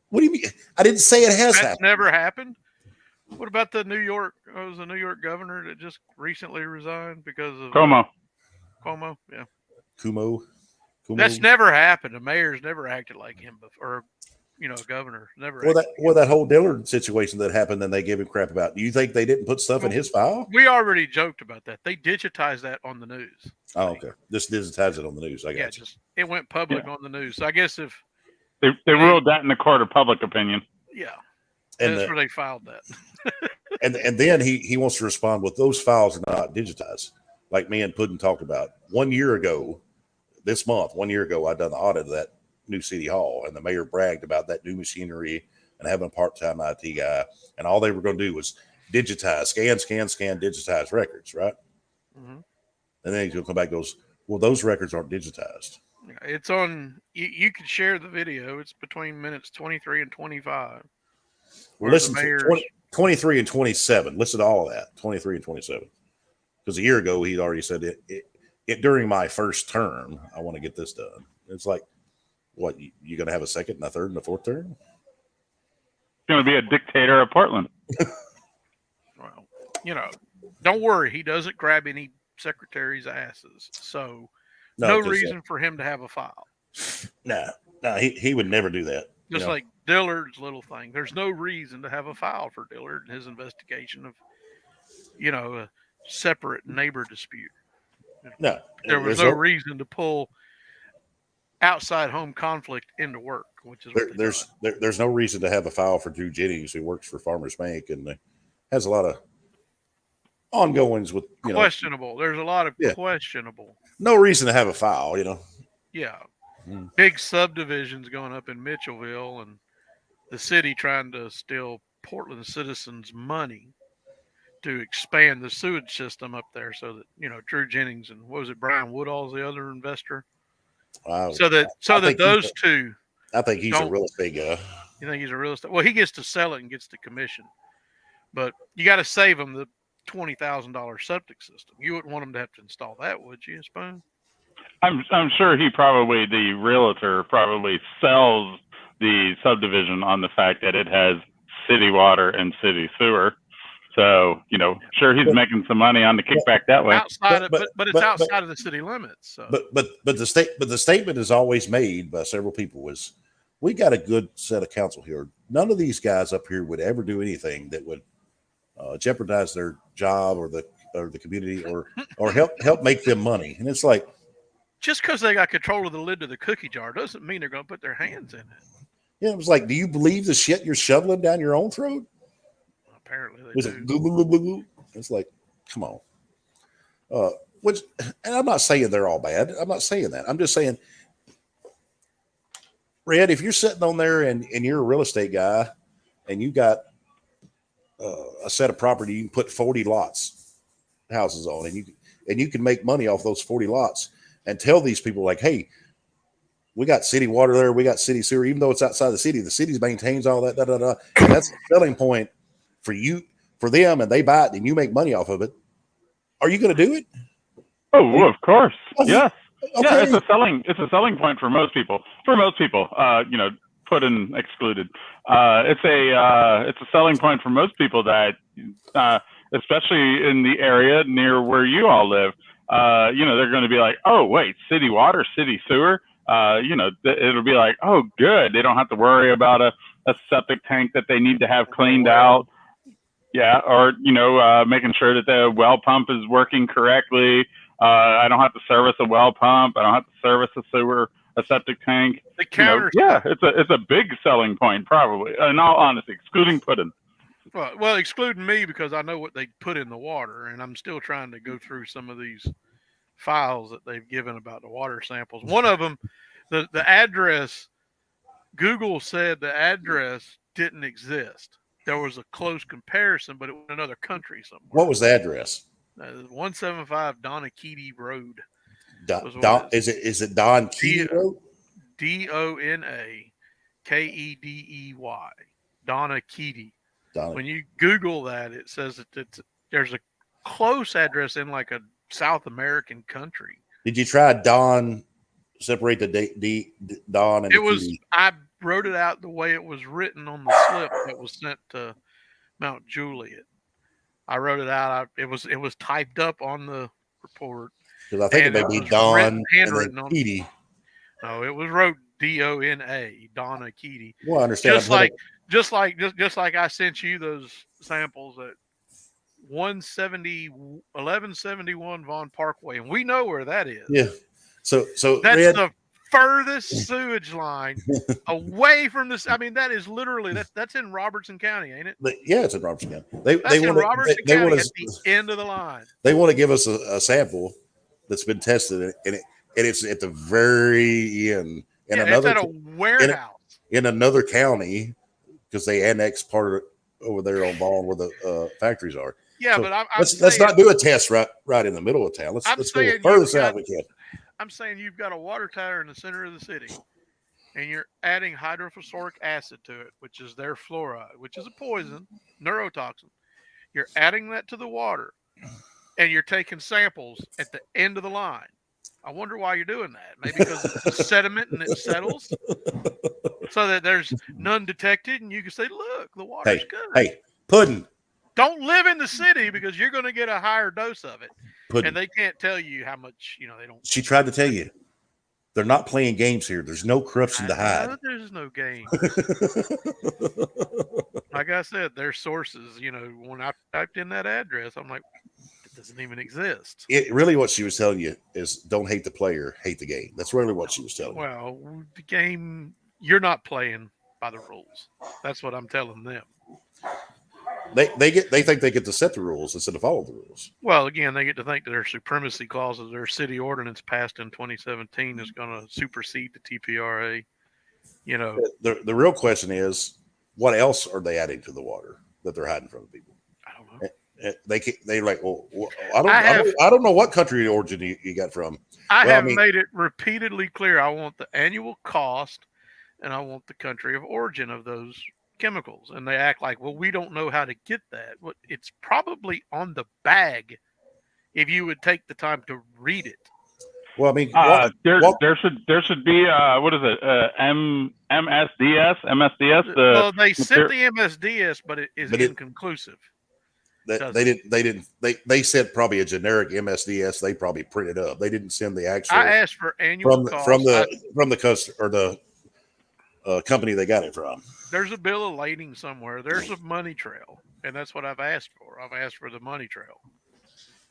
What do you mean? I didn't say it has happened. Never happened? What about the New York governor that just recently resigned because of Cuomo? Yeah. Cuomo. That's never happened. A mayor's never acted like him before, a governor never. That whole Dillard situation that happened, and they gave him crap about. Do you think they didn't put stuff in his file? We already joked about that. They digitized that on the news. Oh, okay. Just digitize it on the news. I got you. It went public on the news. So I guess if they ruled that in the court of public opinion. Yeah. And that's where they filed that. and then he wants to respond with, those files are not digitized, like me and Puddin talked about 1 year ago. This month, 1 year ago, I done the audit of that new city hall, and the mayor bragged about that new machinery and having a part-time IT guy, and all they were going to do was digitize, scan, digitize records, right? Mm-hmm. And then he's going to come back and goes, well, those records aren't digitized. It's on. You can share the video. It's between minutes 23 and 25. Well, listen to 23 and 27. Listen to all of that, 23 and 27. Because a year ago, he'd already said it during my first term, I want to get this done. It's like, what, you going to have a second and a third and a fourth term? Going to be a dictator of Portland. Well, don't worry. He doesn't grab any secretaries' asses. So no reason for him to have a file. No, he would never do that. Just like Dillard's little thing. There's no reason to have a file for Dillard and his investigation of, separate neighbor dispute. No, There was there's no reason to pull outside home conflict into work, which is what they there's no reason to have a file for Drew Jennings, who works for Farmers Bank and has a lot of ongoings with questionable. There's a lot of Yeah. questionable. no reason to have a file. Yeah, Mm. big subdivisions going up in Mitchellville, and the city trying to steal Portland citizens' money to expand the sewage system up there, so that Drew Jennings and what was it, Brian Woodall's the other investor. So that think those two. I think he's a don't- real estate guy. You think he's a real estate? Well, he gets to sell it and gets the commission, but you got to save him the $20,000 septic system. You wouldn't want him to have to install that, would you, Spoon? I'm sure the realtor probably sells the subdivision on the fact that it has city water and city sewer. So, sure, he's making some money on the kickback that way. Outside of, but- but it's but- outside of the city limits. So. But the statement is always made by several people was, we got a good set of counsel here. None of these guys up here would ever do anything that would jeopardize their job or the community or help make them money. And it's like, just because they got control of the lid to the cookie jar doesn't mean they're going to put their hands in it. it was like, do you believe the shit you're shoveling down your own throat? Apparently they It's do. like, goo. It's like, come on. And I'm not saying they're all bad. I'm not saying that. I'm just saying, Red, if you're sitting on there and you're a real estate guy and you got a set of property, you can put 40 houses on, and you can make money off those 40 lots and tell these people like, hey, we got city water there, we got city sewer, even though it's outside the city maintains all that, and that's a selling point for them, and they buy it and you make money off of it. Are you going to do it? Oh, well, of course. Yes. Okay. Yeah, it's a selling point for most people. Puddin excluded. It's a selling point for most people that, especially in the area near where you all live. They're going to be like, oh wait, city water, city sewer. It'll be like, oh good, they don't have to worry about a septic tank that they need to have cleaned out. Yeah, or making sure that the well pump is working correctly. I don't have to service a well pump. I don't have to service a septic tank. The counter. It's a big selling point, probably. In all honesty, excluding Puddin. Well, excluding me because I know what they put in the water, and I'm still trying to go through some of these files that they've given about the water samples. One of them, the address, Google said the address didn't exist. There was a close comparison, but it was another country somewhere. What was the address? 175 Donakede Road. Is it Don Key Road? Donakede. Donakede. When you Google that, it says that there's a close address in like a South American country. Did you try Don? Separate the Don and it was. I wrote it out the way it was written on the slip that was sent to Mount Juliet. I wrote it out. It was typed up on the report. Because I think it may be Don handwritten and on Keedy. No, it was wrote Dona, Donakede. Well, I understand. Just like I sent you those samples at 1171 Vaughn Parkway, and we know where that is. Yeah. So that's Red, the furthest sewage line away from this. I mean, that is literally that's in Robertson County, ain't it? Yeah, it's in Robertson County. That's in Robertson County at the end of the line. They want to give us a sample that's been tested, and it's at the very end in it's at a warehouse in another county because they annexed part of it over there on Vaughn where the factories are. Yeah, so but let's not do a test right in the middle of town. Let's go further south we can. I'm saying you've got a water tower in the center of the city, and you're adding hydrophosphoric acid to it, which is their fluoride, which is a poison, neurotoxin. You're adding that to the water, and you're taking samples at the end of the line. I wonder why you're doing that. Maybe because it's a sediment and it settles, so that there's none detected, and you can say, "Look, the water's good." Hey, Puddin'. Don't live in the city because you're going to get a higher dose of it. Puddin'. And they can't tell you how much, they don't. She tried to tell you. They're not playing games here. There's no corruption to hide. There's no game. Like I said, their sources, when I typed in that address, I'm like, doesn't even exist. It really what she was telling you is don't hate the player, hate the game. That's really what she was telling you. Well, the game, you're not playing by the rules. That's what I'm telling them. They think they get to set the rules instead of follow the rules. Well, again, they get to think that their supremacy clauses, their city ordinance passed in 2017 is going to supersede the TPRA. You know, The real question is, what else are they adding to the water that they're hiding from the people? I don't know. They're like, well, I don't know what country origin you got from. I Well, have I mean- made it repeatedly clear. I want the annual cost and I want the country of origin of those chemicals. And they act like, well, we don't know how to get that. Well, it's probably on the bag if you would take the time to read it. Well, I mean, there should be what is it? MSDS. Well, they sent the MSDS, but it is inconclusive. They said probably a generic MSDS. They probably printed up. They didn't send the actual. I asked for annual cost. from the customer or the company they got it from. There's a bill of lading somewhere. There's a money trail, and that's what I've asked for. I've asked for the money trail.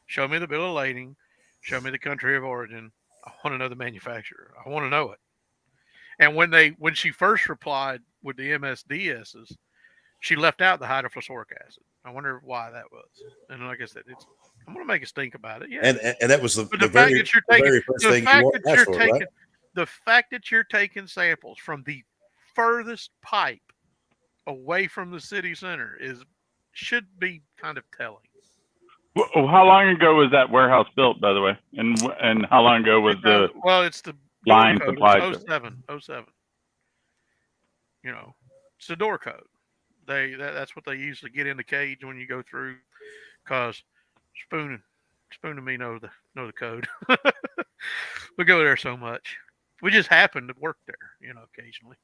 Show me the bill of lading. Show me the country of origin. I want to know the manufacturer. I want to know it. And when she first replied with the MSDSs, she left out the hydrofluoric acid. I wonder why that was. And like I said, I'm going to make a stink about it. Yeah. And that was the fact very, that you're taking, very first thing you asked for, right? the fact that you're taking samples from the furthest pipe away from the city center should be kind of telling. Well, how long ago was that warehouse built, by the way? And how long ago was the it's the line code. supplied? It's 07. You know, it's the door code. That's what they use to get in the cage when you go through. Cause Spoon and me know the code. We go there so much. We just happen to work there, occasionally.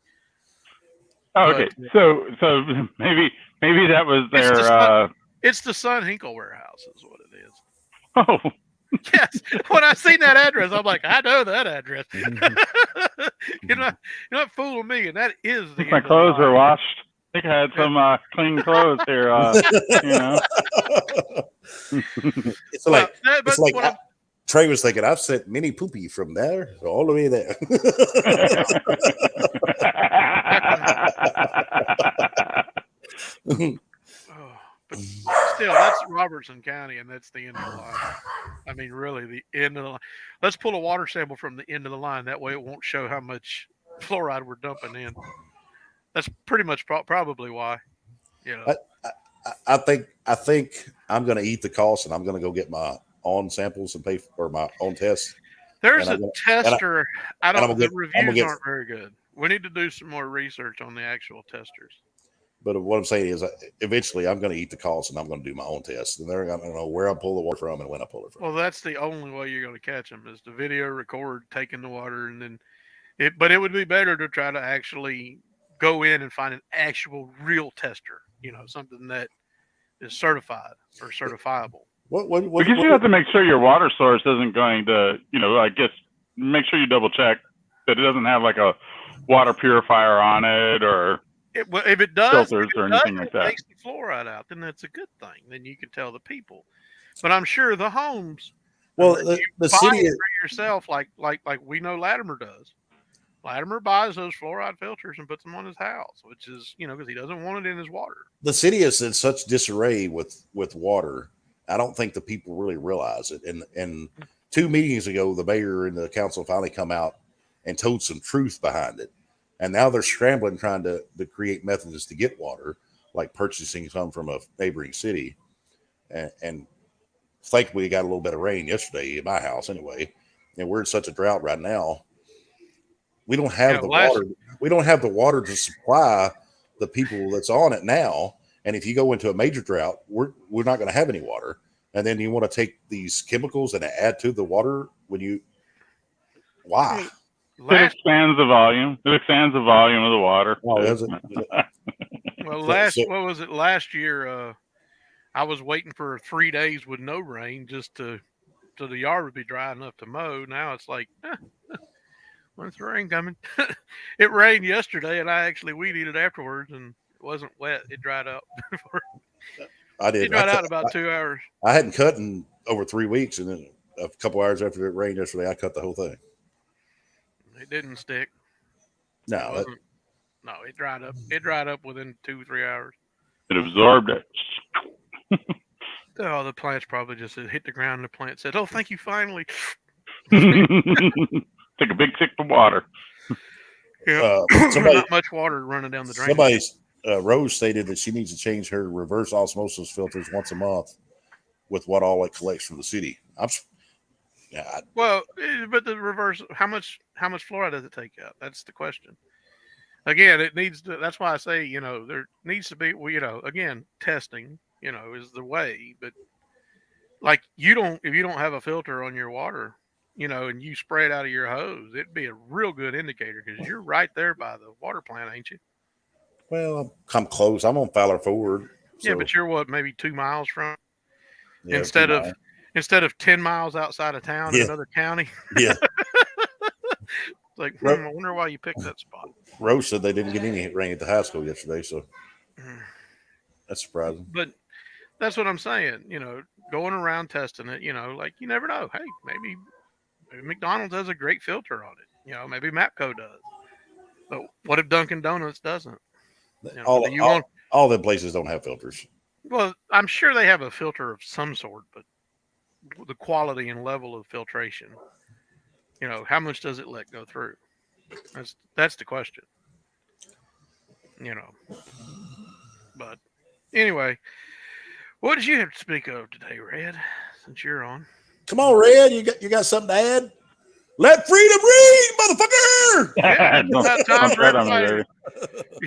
Oh, okay, so maybe that was their. It's the Sun Hinkle warehouse, is what it is. Oh, yes. When I seen that address, I'm like, I know that address. You're not fooling me, and that is the. My clothes were washed. I think I had some clean clothes here. It's like Trey was thinking. I've sent mini poopy from there all the way there. But still, that's Robertson County, and that's the end of the line. I mean, really, the end of the line. Let's pull a water sample from the end of the line. That way, it won't show how much fluoride we're dumping in. That's pretty much probably why. I think I'm going to eat the cost, and I'm going to go get my own samples and pay for my own tests. There's a tester. The reviews aren't very good. We need to do some more research on the actual testers. But what I'm saying is, eventually, I'm going to eat the cost, and I'm going to do my own tests, and they're going to know where I pull the water from and when I pull it from. Well, that's the only way you're going to catch them is the video record taking the water, and then But it would be better to try to actually go in and find an actual real tester. Something that is certified or certifiable. Because you have to make sure your water source isn't going to, I guess, make sure you double check that it doesn't have like a water purifier on it or if it does, filters or anything like that. Takes the fluoride out, then that's a good thing. Then you can tell the people. But I'm sure the homes. Well, the city is for yourself, like we know Latimer does. Latimer buys those fluoride filters and puts them on his house, which is, because he doesn't want it in his water. The city is in such disarray with water. I don't think the people really realize it. And 2 meetings ago, the mayor and the council finally come out and told some truth behind it. And now they're scrambling, trying to create methods to get water, like purchasing some from a neighboring city. And thankfully, we got a little bit of rain yesterday in my house anyway. And we're in such a drought right now. We don't have water. We don't have the water to supply the people that's on it now. And if you go into a major drought, we're not going to have any water. And then you want to take these chemicals and add to the water why? It expands the volume. It expands the volume of the water. Oh, does it? Well, what was it last year? I was waiting for 3 days with no rain just so the yard would be dry enough to mow. Now it's like, when's the rain coming? It rained yesterday, and I actually weed eated afterwards, and it wasn't wet. It dried up. I did. It dried out in about 2 hours. I hadn't cut in over 3 weeks, and then a couple hours after it rained yesterday, I cut the whole thing. It didn't stick. It No, that, wasn't. No, it dried up. It dried up within 2-3 hours. It absorbed it. Oh, the plants probably just hit the ground, and the plant said, "Oh, thank you, finally." Take a big sip of water. Yeah, somebody, not much water running down the drain. Rose stated that she needs to change her reverse osmosis filters once a month with what all it collects from the city. Well, but the reverse, how much fluoride does it take out? That's the question. Again, it needs to. That's why I say, there needs to be, again, testing, is the way. But like if you don't have a filter on your water, and you spray it out of your hose, it'd be a real good indicator because you're right there by the water plant, ain't you? Well, I'm close. I'm on Fowler Ford. Yeah, but you're what, maybe 2 miles from Yeah, instead of 10 miles outside of town in another county. Yeah. It's like, I wonder why you picked that spot. Rose said they didn't get any rain at the high school yesterday, so that's surprising. But that's what I'm saying. Going around testing it. Like you never know. Hey, maybe McDonald's has a great filter on it. Maybe Mapco does. But what if Dunkin' Donuts doesn't? All the places don't have filters. Well, I'm sure they have a filter of some sort, but the quality and level of filtration, how much does it let go through? That's the question. But anyway, what did you have to speak of today, Red? Since you're on, come on, Red, you got something to add? Let freedom ring, motherfucker! Yeah, it's about time for everybody.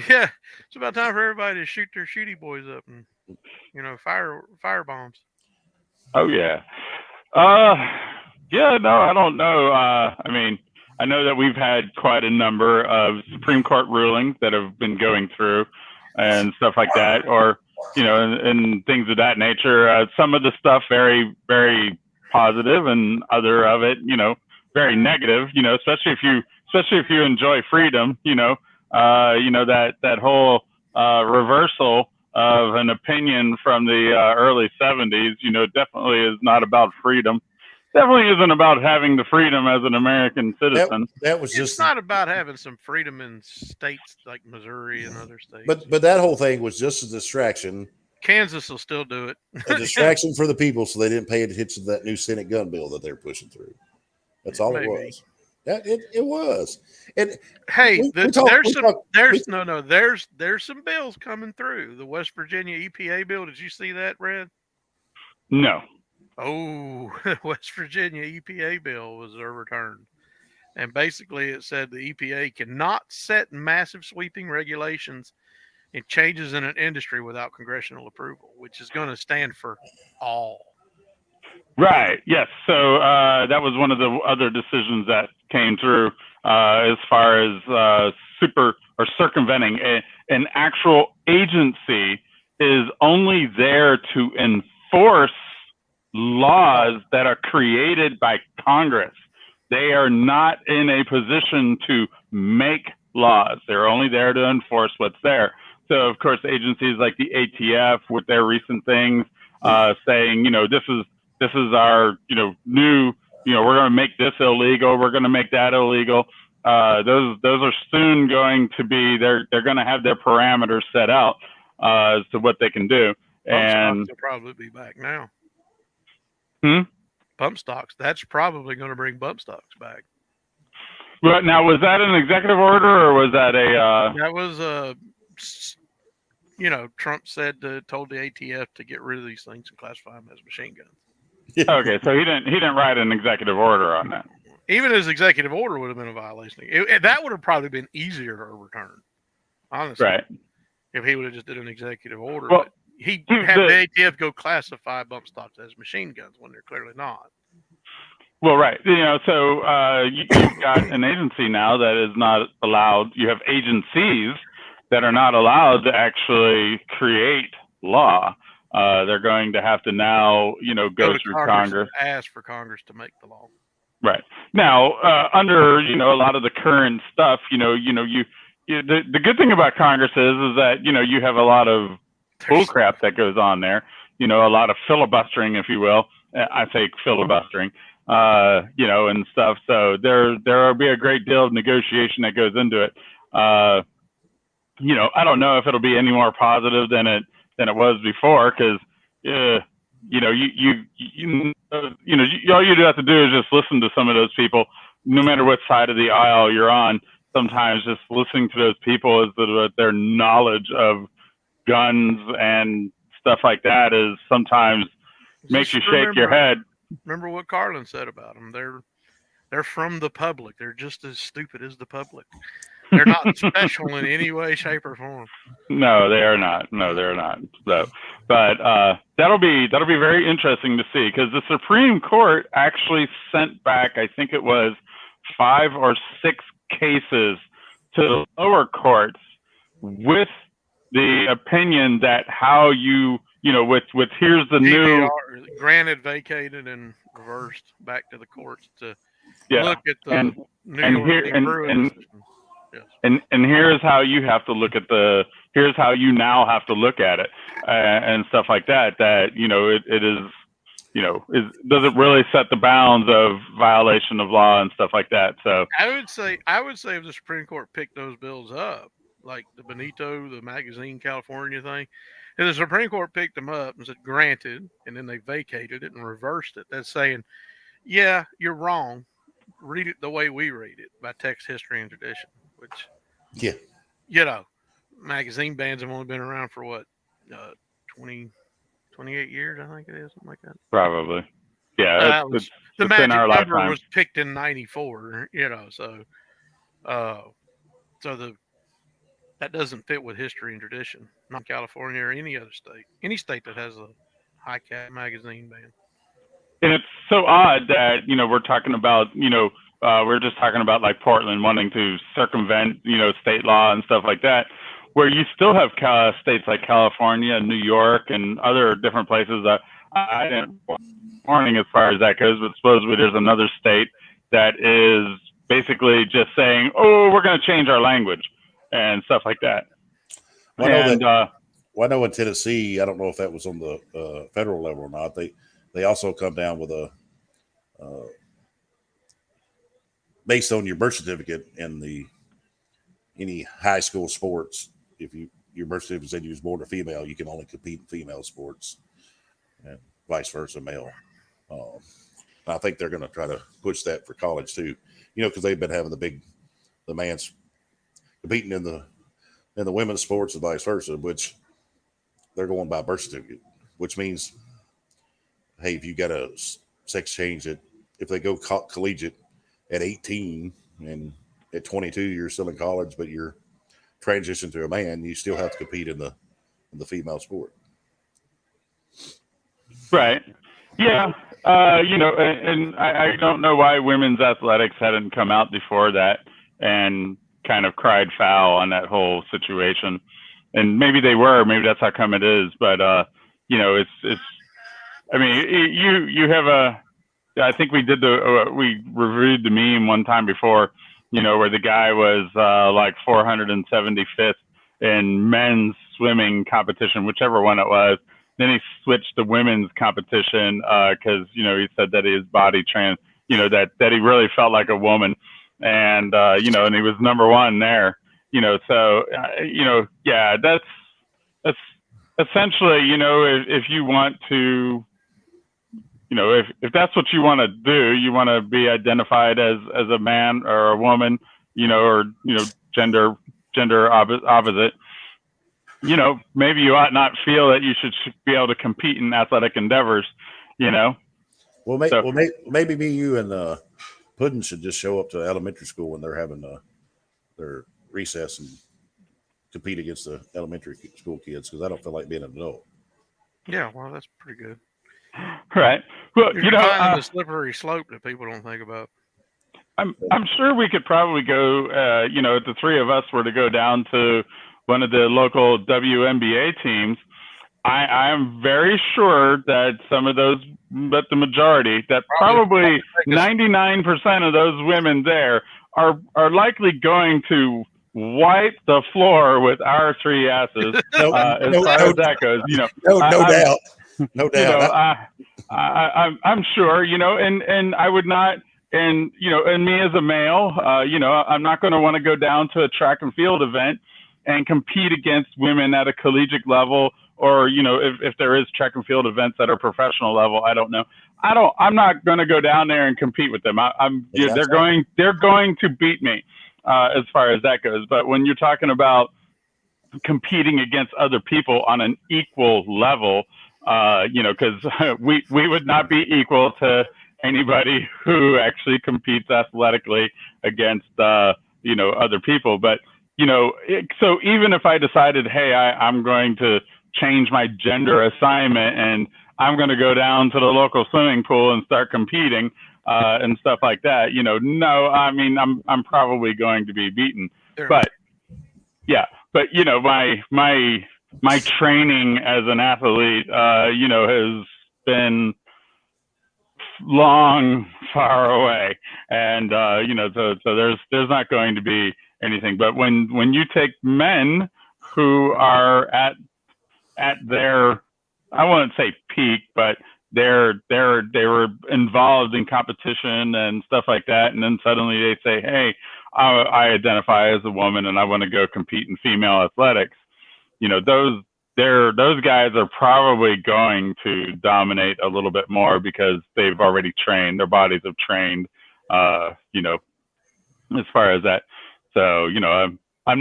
Yeah, it's about time for everybody to shoot their shooty boys up and fire bombs. Oh yeah. Yeah, no, I don't know. I mean, I know that we've had quite a number of Supreme Court rulings that have been going through and stuff like that, or, and things of that nature. Some of the stuff very, very positive, and other of it, very negative, especially if you enjoy freedom, that whole reversal of an opinion from the early 70s, definitely is not about freedom. Definitely isn't about having the freedom as an American citizen. That was just not about having some freedom in states like Missouri and other states. But that whole thing was just a distraction. Kansas will still do it. A distraction for the people, so they didn't pay attention to that new Senate gun bill that they're pushing through. That's all it was. It was. And hey, there's some bills coming through. The West Virginia EPA bill. Did you see that, Red? No. Oh, the West Virginia EPA bill was overturned. And basically it said the EPA cannot set massive sweeping regulations and changes in an industry without congressional approval, which is going to stand for all. Right. Yes. So that was one of the other decisions that came through as far as circumventing. An actual agency is only there to enforce laws that are created by Congress. They are not in a position to make laws. They're only there to enforce what's there. So, of course, agencies like the ATF with their recent things saying, this is our, new, we're going to make this illegal. We're going to make that illegal. Those are soon going to be, they're going to have their parameters set out as to what they can do. And will probably be back now. Bump stocks. That's probably going to bring bump stocks back. Well, now, was that an executive order or was that a? That was Trump told the ATF to get rid of these things and classify them as machine guns. Okay, so he didn't write an executive order on that. Even his executive order would have been a violation. That would have probably been easier to overturn, honestly. Right. If he would have just did an executive order. Well, but he had the ATF go classify bump stocks as machine guns when they're clearly not. Well, right. So you've got an agency now that is not allowed. You have agencies that are not allowed to actually create law. They're going to have to now, go through Congress. Ask for Congress to make the law. Right. Now, under, a lot of the current stuff, the good thing about Congress is that, you have a lot of bullcrap that goes on there, a lot of filibustering, if you will. I say filibustering, and stuff. So there will be a great deal of negotiation that goes into it. I don't know if it'll be any more positive than it was before, because all you have to do is just listen to some of those people, no matter what side of the aisle you're on. Sometimes just listening to those people is their knowledge of guns and stuff like that is sometimes makes you shake your head. Remember what Carlin said about them. They're from the public. They're just as stupid as the public. They're not special in any way, shape, or form. No, they are not. So, but that'll be very interesting to see, because the Supreme Court actually sent back, I think it was 5 or 6 cases to the lower courts with the opinion that how with here's the new granted, vacated, and reversed back to the courts to look at the and here's how you have to look at here's how you now have to look at it, and stuff like that. That it is does it really set the bounds of violation of law and stuff like that. So I would say if the Supreme Court picked those bills up, like the Benito, the Magazine California thing, if the Supreme Court picked them up and said granted, and then they vacated it and reversed it, that's saying, yeah, you're wrong. Read it the way we read it, by text, history, and tradition. Which, magazine bans have only been around for what, 28 years, I think it is, something like that. Probably. Yeah. The magic number was picked in 94, so that doesn't fit with history and tradition. Not California or any other state. Any state that has a high cap magazine ban. And it's so odd that, we're talking about, we're just talking about like Portland wanting to circumvent, state law and stuff like that, where you still have states like California, New York, and other different places that I didn't warning as far as that goes, but supposedly there's another state that is basically just saying, oh, we're going to change our language and stuff like that. Well, I know in Tennessee, I don't know if that was on the federal level or not. They also come down with a based on your birth certificate and any high school sports. If your birth certificate said you was born a female, you can only compete in female sports, and vice versa, male. I think they're going to try to push that for college too, because they've been having the man's competing in the women's sports and vice versa, which they're going by birth certificate, which means, hey, if you got a sex change, if they go collegiate at 18 and at 22 you're still in college, but you're transitioned to a man, you still have to compete in the female sport. Right. Yeah. And I don't know why women's athletics hadn't come out before that and kind of cried foul on that whole situation. And maybe they were, maybe that's how come it is. But, it's, I mean, you have I think we did we reviewed the meme one time before, where the guy was like 475th in men's swimming competition, whichever one it was. Then he switched to women's competition because, he said that his body that he really felt like a woman. And, and he was number 1 there, so, yeah, that's essentially, if you want to, if that's what you want to do, you want to be identified as a man or a woman, or, gender opposite, maybe you ought not feel that you should be able to compete in athletic endeavors, Well, maybe me, you, and Puddin should just show up to elementary school when they're having their recess and compete against the elementary school kids, because I don't feel like being an adult. Yeah, well, that's pretty good. Right. Well, You're finding the slippery slope that people don't think about. I'm sure we could probably go, if the 3 of us were to go down to one of the local WNBA teams, I am very sure that some of those, but the majority, that probably 99% of those women there are likely going to wipe the floor with our 3 asses. No as far as that goes, no doubt. No You doubt. know, I'm sure, you know, and I would not, and, you know, and me as a male, you know, I'm not going to want to go down to a track and field event and compete against women at a collegiate level, or, you know, if there is track and field events at a professional level, I don't know. I'm not going to go down there and compete with them. Yeah, they're going to beat me, as far as that goes. But when you're talking about competing against other people on an equal level, you know, because we would not be equal to anybody who actually competes athletically against, you know, other people. But, you know, so even if I decided, hey, I'm going to change my gender assignment and I'm going to go down to the local swimming pool and start competing, and stuff like that, you know, no, I mean, I'm probably going to be beaten. There. But yeah, but you know, my training as an athlete, you know, has been long, far away, and you know, so there's not going to be anything. But when you take men who are at their, I wouldn't say peak, but they were involved in competition and stuff like that, and then suddenly they say, hey, I identify as a woman and I want to go compete in female athletics. You know, those guys are probably going to dominate a little bit more because they've already trained, their bodies have trained, you know, as far as that. So, you know, I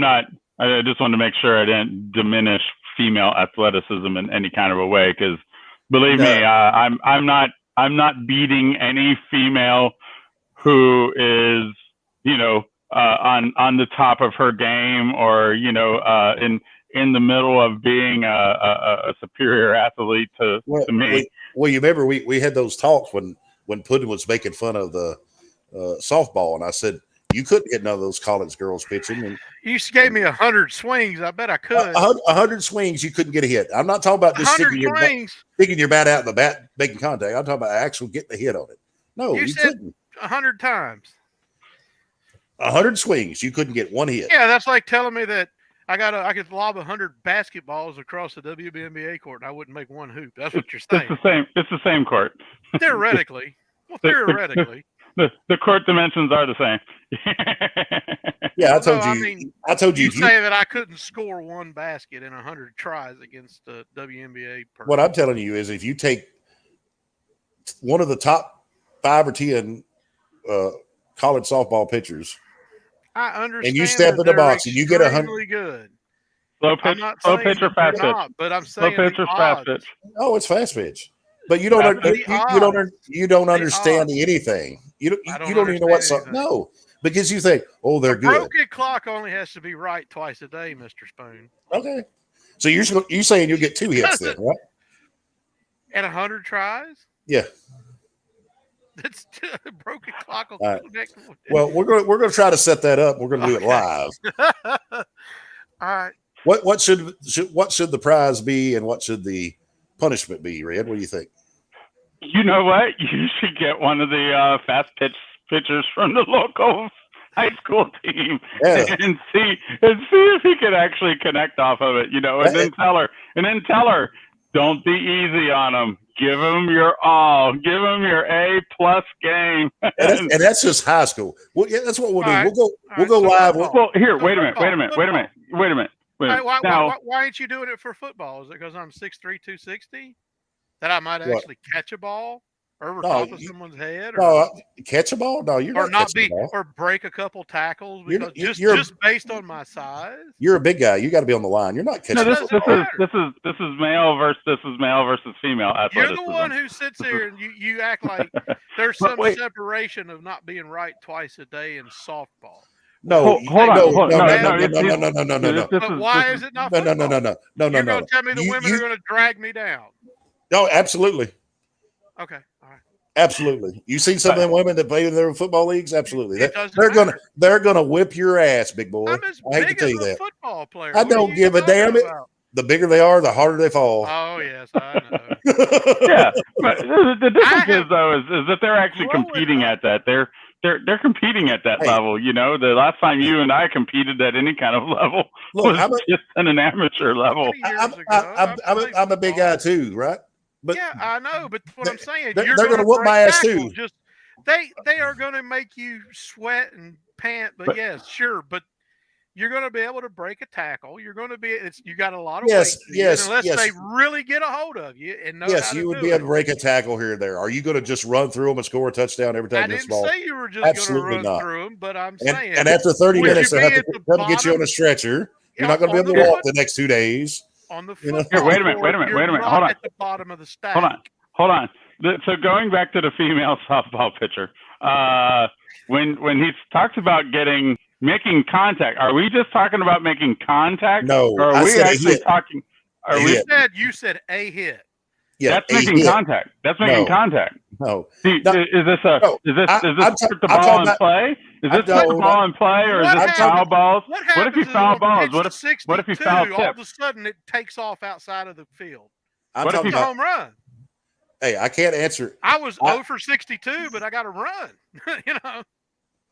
just wanted to make sure I didn't diminish female athleticism in any kind of a way, because believe me, I'm not beating any female who is, you know, on the top of her game, or, you know, in the middle of being a superior athlete to me. Well, you remember we had those talks when Puddin was making fun of the softball, and I said you couldn't get none of those college girls pitching. And You gave me 100 swings. I bet I could. 100 swings, you couldn't get a hit. I'm not talking about just 100 swings. sticking your bat out in the bat, making contact. I'm talking about actually getting a hit on it. No, you said couldn't. 100 times. 100 swings, you couldn't get one hit. Yeah, that's like telling me that I could lob 100 basketballs across the WNBA court and I wouldn't make one hoop. That's what you're saying. It's the same court. Theoretically. Well, theoretically. The court dimensions are the same. Yeah, I told you. You say that I couldn't score one basket in 100 tries against the WNBA person. What I'm telling you is, if you take one of the top 5 or 10 college softball pitchers, I understand, and you step in the box and you get 100, good. Slow pitch, slow pitch or fast pitch. But I'm saying slow pitch or fast pitch. Oh, it's fast pitch. But you don't understand anything. You don't even know what's up. No, because you think, oh, they're good. Broken clock only has to be right twice a day, Mr. Spoon. Okay, so you're saying you'll get 2 hits then, right? At 100 tries? Yeah. That's broken clock. Will connect. Well, we're going to try to set that up. We're going to do it live. All right. What should the prize be, and what should the punishment be, Red? What do you think? You know what? You should get one of the fast pitch pitchers from the local high school team, and see if he can actually connect off of it. You know, and then tell her, don't be easy on him. Give him your all. Give him your A+ game. and that's just high school. Well, yeah, that's what we'll do. Right. We'll go live. Well, here, wait a minute. Why ain't you doing it for football? Is it because I'm 6'3", 260? That I might actually catch a ball over top of someone's head? Or catch a ball? No, you're not catching a ball. Or break a couple tackles because just based on my size. You're a big guy. You got to be on the line. You're not catching. No, this is male versus female athleticism. You're the one who sits there and you act like there's some separation of not being right twice a day in softball. No, hold on. No. But why is it not? No. You're going to tell me the women are going to drag me down? No, absolutely. Okay, all right. Absolutely. You seen some of them women that play in their football leagues? Absolutely. They're gonna whip your ass, big boy. I hate to tell you that. Football player. I don't give a damn it. The bigger they are, the harder they fall. Oh yes, I know. Yeah, but the difference is that they're actually competing at that. They're competing at that level. You know, the last time you and I competed at any kind of level was just at an amateur level. I'm a big guy too, right? But yeah, I know, but what I'm saying, they're you're gonna gonna whoop break my ass tackle. too. Just they are going to make you sweat and pant. But yes, sure, but you're going to be able to break a tackle. You're going to be you got a lot of weight to you, and unless they really get a hold of you and know how yes, to you would do be it. able to break a tackle here and there. Are you going to just run through them and score a touchdown every time I you miss the didn't ball? say you were just going to Absolutely run not. through them, but I'm And, saying, and after 30 would minutes, you they'll be have to at the come get you on a stretcher. You're not going to be able to walk the next 2 days. on the You know? football Here, wait a minute, court, wait a minute, you're wait a minute. not Hold on. at the bottom of the stack. Hold on. So going back to the female softball pitcher, when he talks about making contact, are we just talking about making contact? No, or are I we said a actually hit. talking? Are A we? hit. You said a hit. Yeah, That's making hit. contact. That's making No. contact. No. See, No. is this No. put the I'm ball talking in about- play? Is I'm this put the talking ball in play, or is What this foul happens- balls? What What if happens you is foul on balls? pitch What to if 62, foul all tip? of a sudden it takes off outside of the field? I'm What if talking It's a about. home run. Hey, I can't answer. I was I- 0 for 62, but I got to run. You know.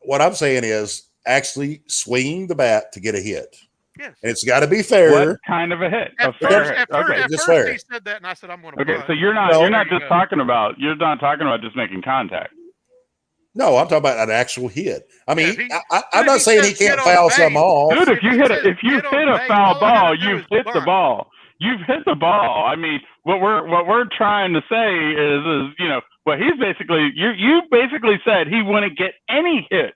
What I'm saying is actually swinging the bat to get a hit. Yes. And it's got to be fair. What kind of a hit? At A fair first, hit. at first, Okay. at just first fair. he said that, and I said I'm going to Okay. bunt. So you're not No. you're not There you just go. talking about just making contact. No, I'm talking about an actual hit. I mean, if he- I'm not he saying he says get can't on foul base, some off. Dude, if If you he hit says a get on base, foul all I gotta ball, do you've is hit the bunt. ball. You've hit the ball. I mean, what we're trying to say is what he's basically you basically said he wouldn't get any hits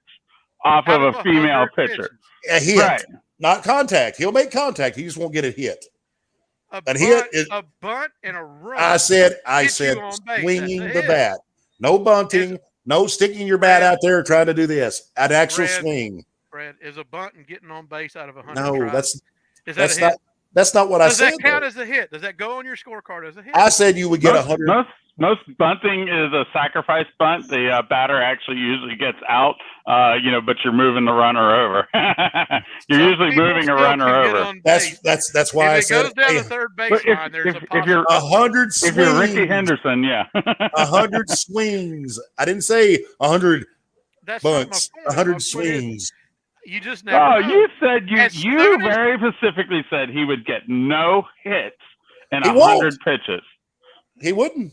off Out of a female 100 pitcher. pitches. A hit, Right. not contact. He'll make contact. He just won't get a hit. A And hit bunt, is- a bunt and a run. I said Get you on base. swinging That's a the hit. bat. No bunting. No sticking your bat out there trying to do this. An actual Red. swing. Brad, is a bunt and getting on base out of 100 No, tries. that's Is that that's a hit? not what I Does said. that count though. as a hit? Does that go on your scorecard as a hit? I said you would get 100. Most bunting is a sacrifice bunt. The batter actually usually gets out, but you're moving the runner over. You're Some usually people moving a still runner can get over. on base. That's why I If it said goes down hey, the third But baseline, there's a if you're possibility. 100 swings. If you're Ricky Henderson, yeah. 100 swings. I didn't say 100 That's not my bunts. point. My 100 point is, swings. You just never Oh, know. you said you As soon as- very specifically said he would get no hits in He 100 pitches. He wouldn't.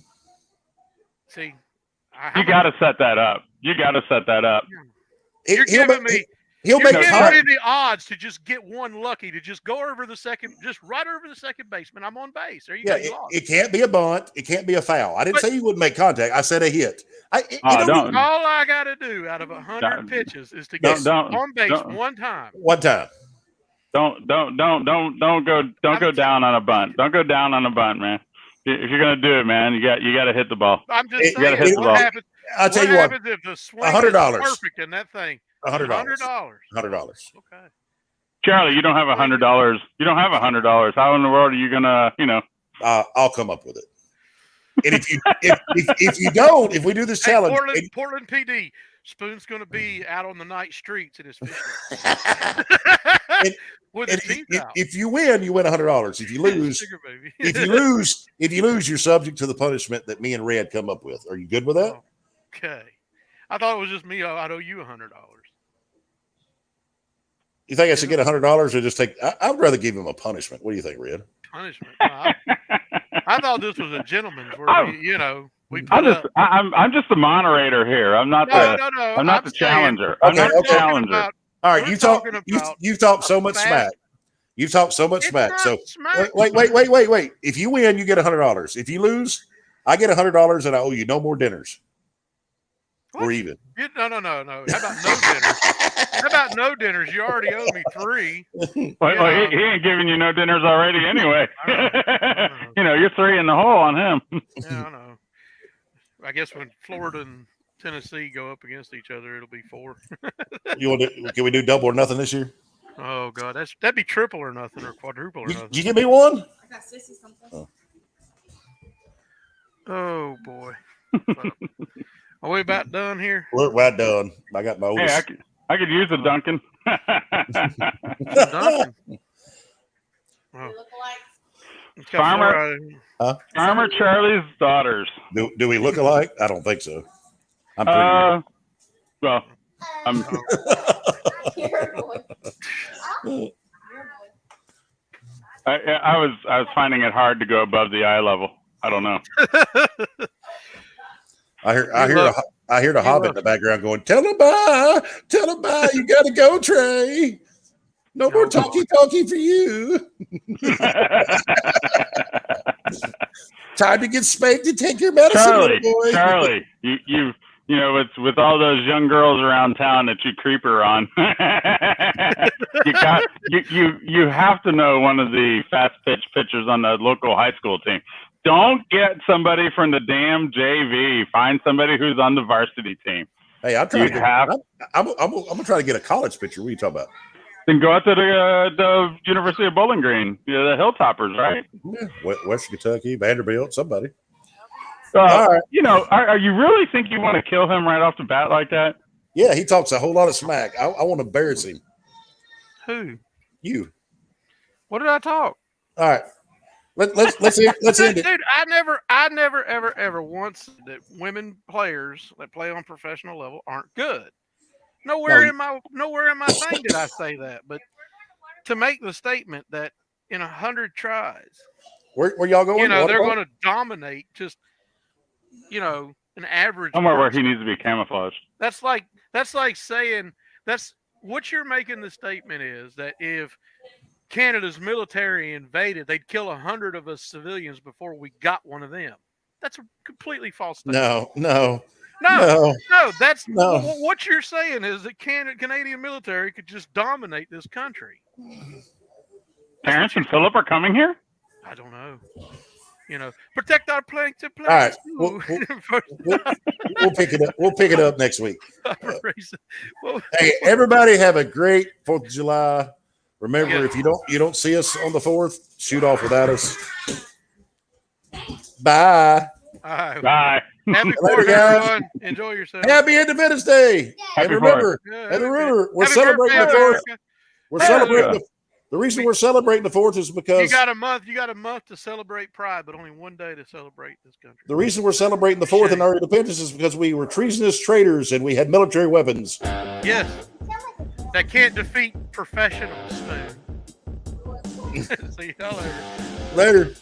See, You got to set that up. You're He'll giving make, me. he'll You're make giving con- me the odds to just get one lucky to just go over the second, just right over the second baseman. I'm on base. There you Yeah, go. You lost. it can't be a bunt. It can't be a foul. I didn't say you wouldn't make contact. I said a hit. Don't. All I got to do out of 100 Don't- pitches is to don't- get don't- on base don't- one time. One time. Don't go down on a bunt. Don't go down on a bunt, man. If you're gonna do it, man, you got to hit the ball. I'm just You gotta hit saying, the what ball. happens? I'll tell What you what. happens if the swing $100. is perfect in that thing? $100. $100. $100. Okay. Charlie, you don't have $100. You don't have $100. How in the world are you gonna, I'll come up with it. And if you don't, if we do this Hey, challenge, Portland PD. Spoon's going to be out on the night streets in his fishing with his teeth out. if you win, you win $100. If you lose, Sugar baby. if you lose, you're subject to the punishment that me and Red come up with. Are you good with that? Okay. I thought it was just me. I'd owe you $100. You think I should get $100 or just take? I'd rather give him a punishment. What do you think, Red? Punishment. I thought this was a gentleman's where we put I'm just the moderator here. I'm not no, I'm not the saying challenger. Okay, I'm not the okay. challenger. All right, We're you talk. talking about You've talked so much fast- smack. You've talked so much It's smack. not So smack. wait. If you win, you get $100. If you lose, I get $100, and I owe you no more dinners. What? We're even. No. How about no dinners? How about no dinners? You already owe me 3. Well, he ain't giving you no dinners already anyway. I know. You're 3 in the hole on him. Yeah, I know. I guess when Florida and Tennessee go up against each other, it'll be 4. Can we do double or nothing this year? Oh God, that'd be triple or nothing or quadruple or You, nothing. you give me one? I got sissy something. Oh. Oh boy. Are we about done here? We're right done. I got my Hey, oldest. I could use a Duncan. Duncan? Oh, They look alike. it's got Farmer. 4 Farmer Charlie's daughters. Do we look alike? I don't think so. I'm pretty. Well, I'm. You're a boy. You're a boy. I was finding it hard to go above the eye level. I don't know. I hear the He Hobbit in the background going, "Tell him bye, you got to go, Trey. No more talkie for you. Time to get spanked and take your medicine, little boy." Charlie, you know, it's with all those young girls around town that you creeper on. you have to know one of the fast pitch pitchers on the local high school team. Don't get somebody from the damn JV. Find somebody who's on the varsity team. Hey, I'm trying I'm gonna try to get a college pitcher. What are you talking about? Then go out to the University of Bowling Green, the Hilltoppers, right? Yeah, Western Kentucky, Vanderbilt, somebody. All right. You know, are you really think you want to kill him right off the bat like that? Yeah, he talks a whole lot of smack. I want to embarrass him. Who? You. What did I talk? All right. Let's end it. Dude, I never ever once said that women players that play on professional level aren't good. Nowhere in my thing did I say that. But to make the statement that in 100 tries, where y'all going? You know, they're going to dominate just, you know, an average. Somewhere where he needs to be camouflaged. That's like saying that's what you're making the statement is that if Canada's military invaded, they'd kill 100 of us civilians before we got one of them. That's a completely false statement. No. That's No. What you're saying is that Canadian military could just dominate this country. Terrence and Philip are coming here? I don't know. You know, protect our plankton. All right, we'll pick it up. We'll pick it up next week. Hey, everybody, have a great 4th of July. Remember, if you don't see us on the 4th, shoot off without us. Bye. Bye. Happy 4th, everyone. Enjoy yourself. Happy Independence Day. And remember, we're celebrating the 4th. We're celebrating the reason we're celebrating the 4th is because you got a month to celebrate Pride, but only one day to celebrate this country. The reason we're celebrating the 4th and our independence is because we were treasonous traitors and we had military weapons. Yes. That can't defeat professionals, Spoon. See y'all later. Later.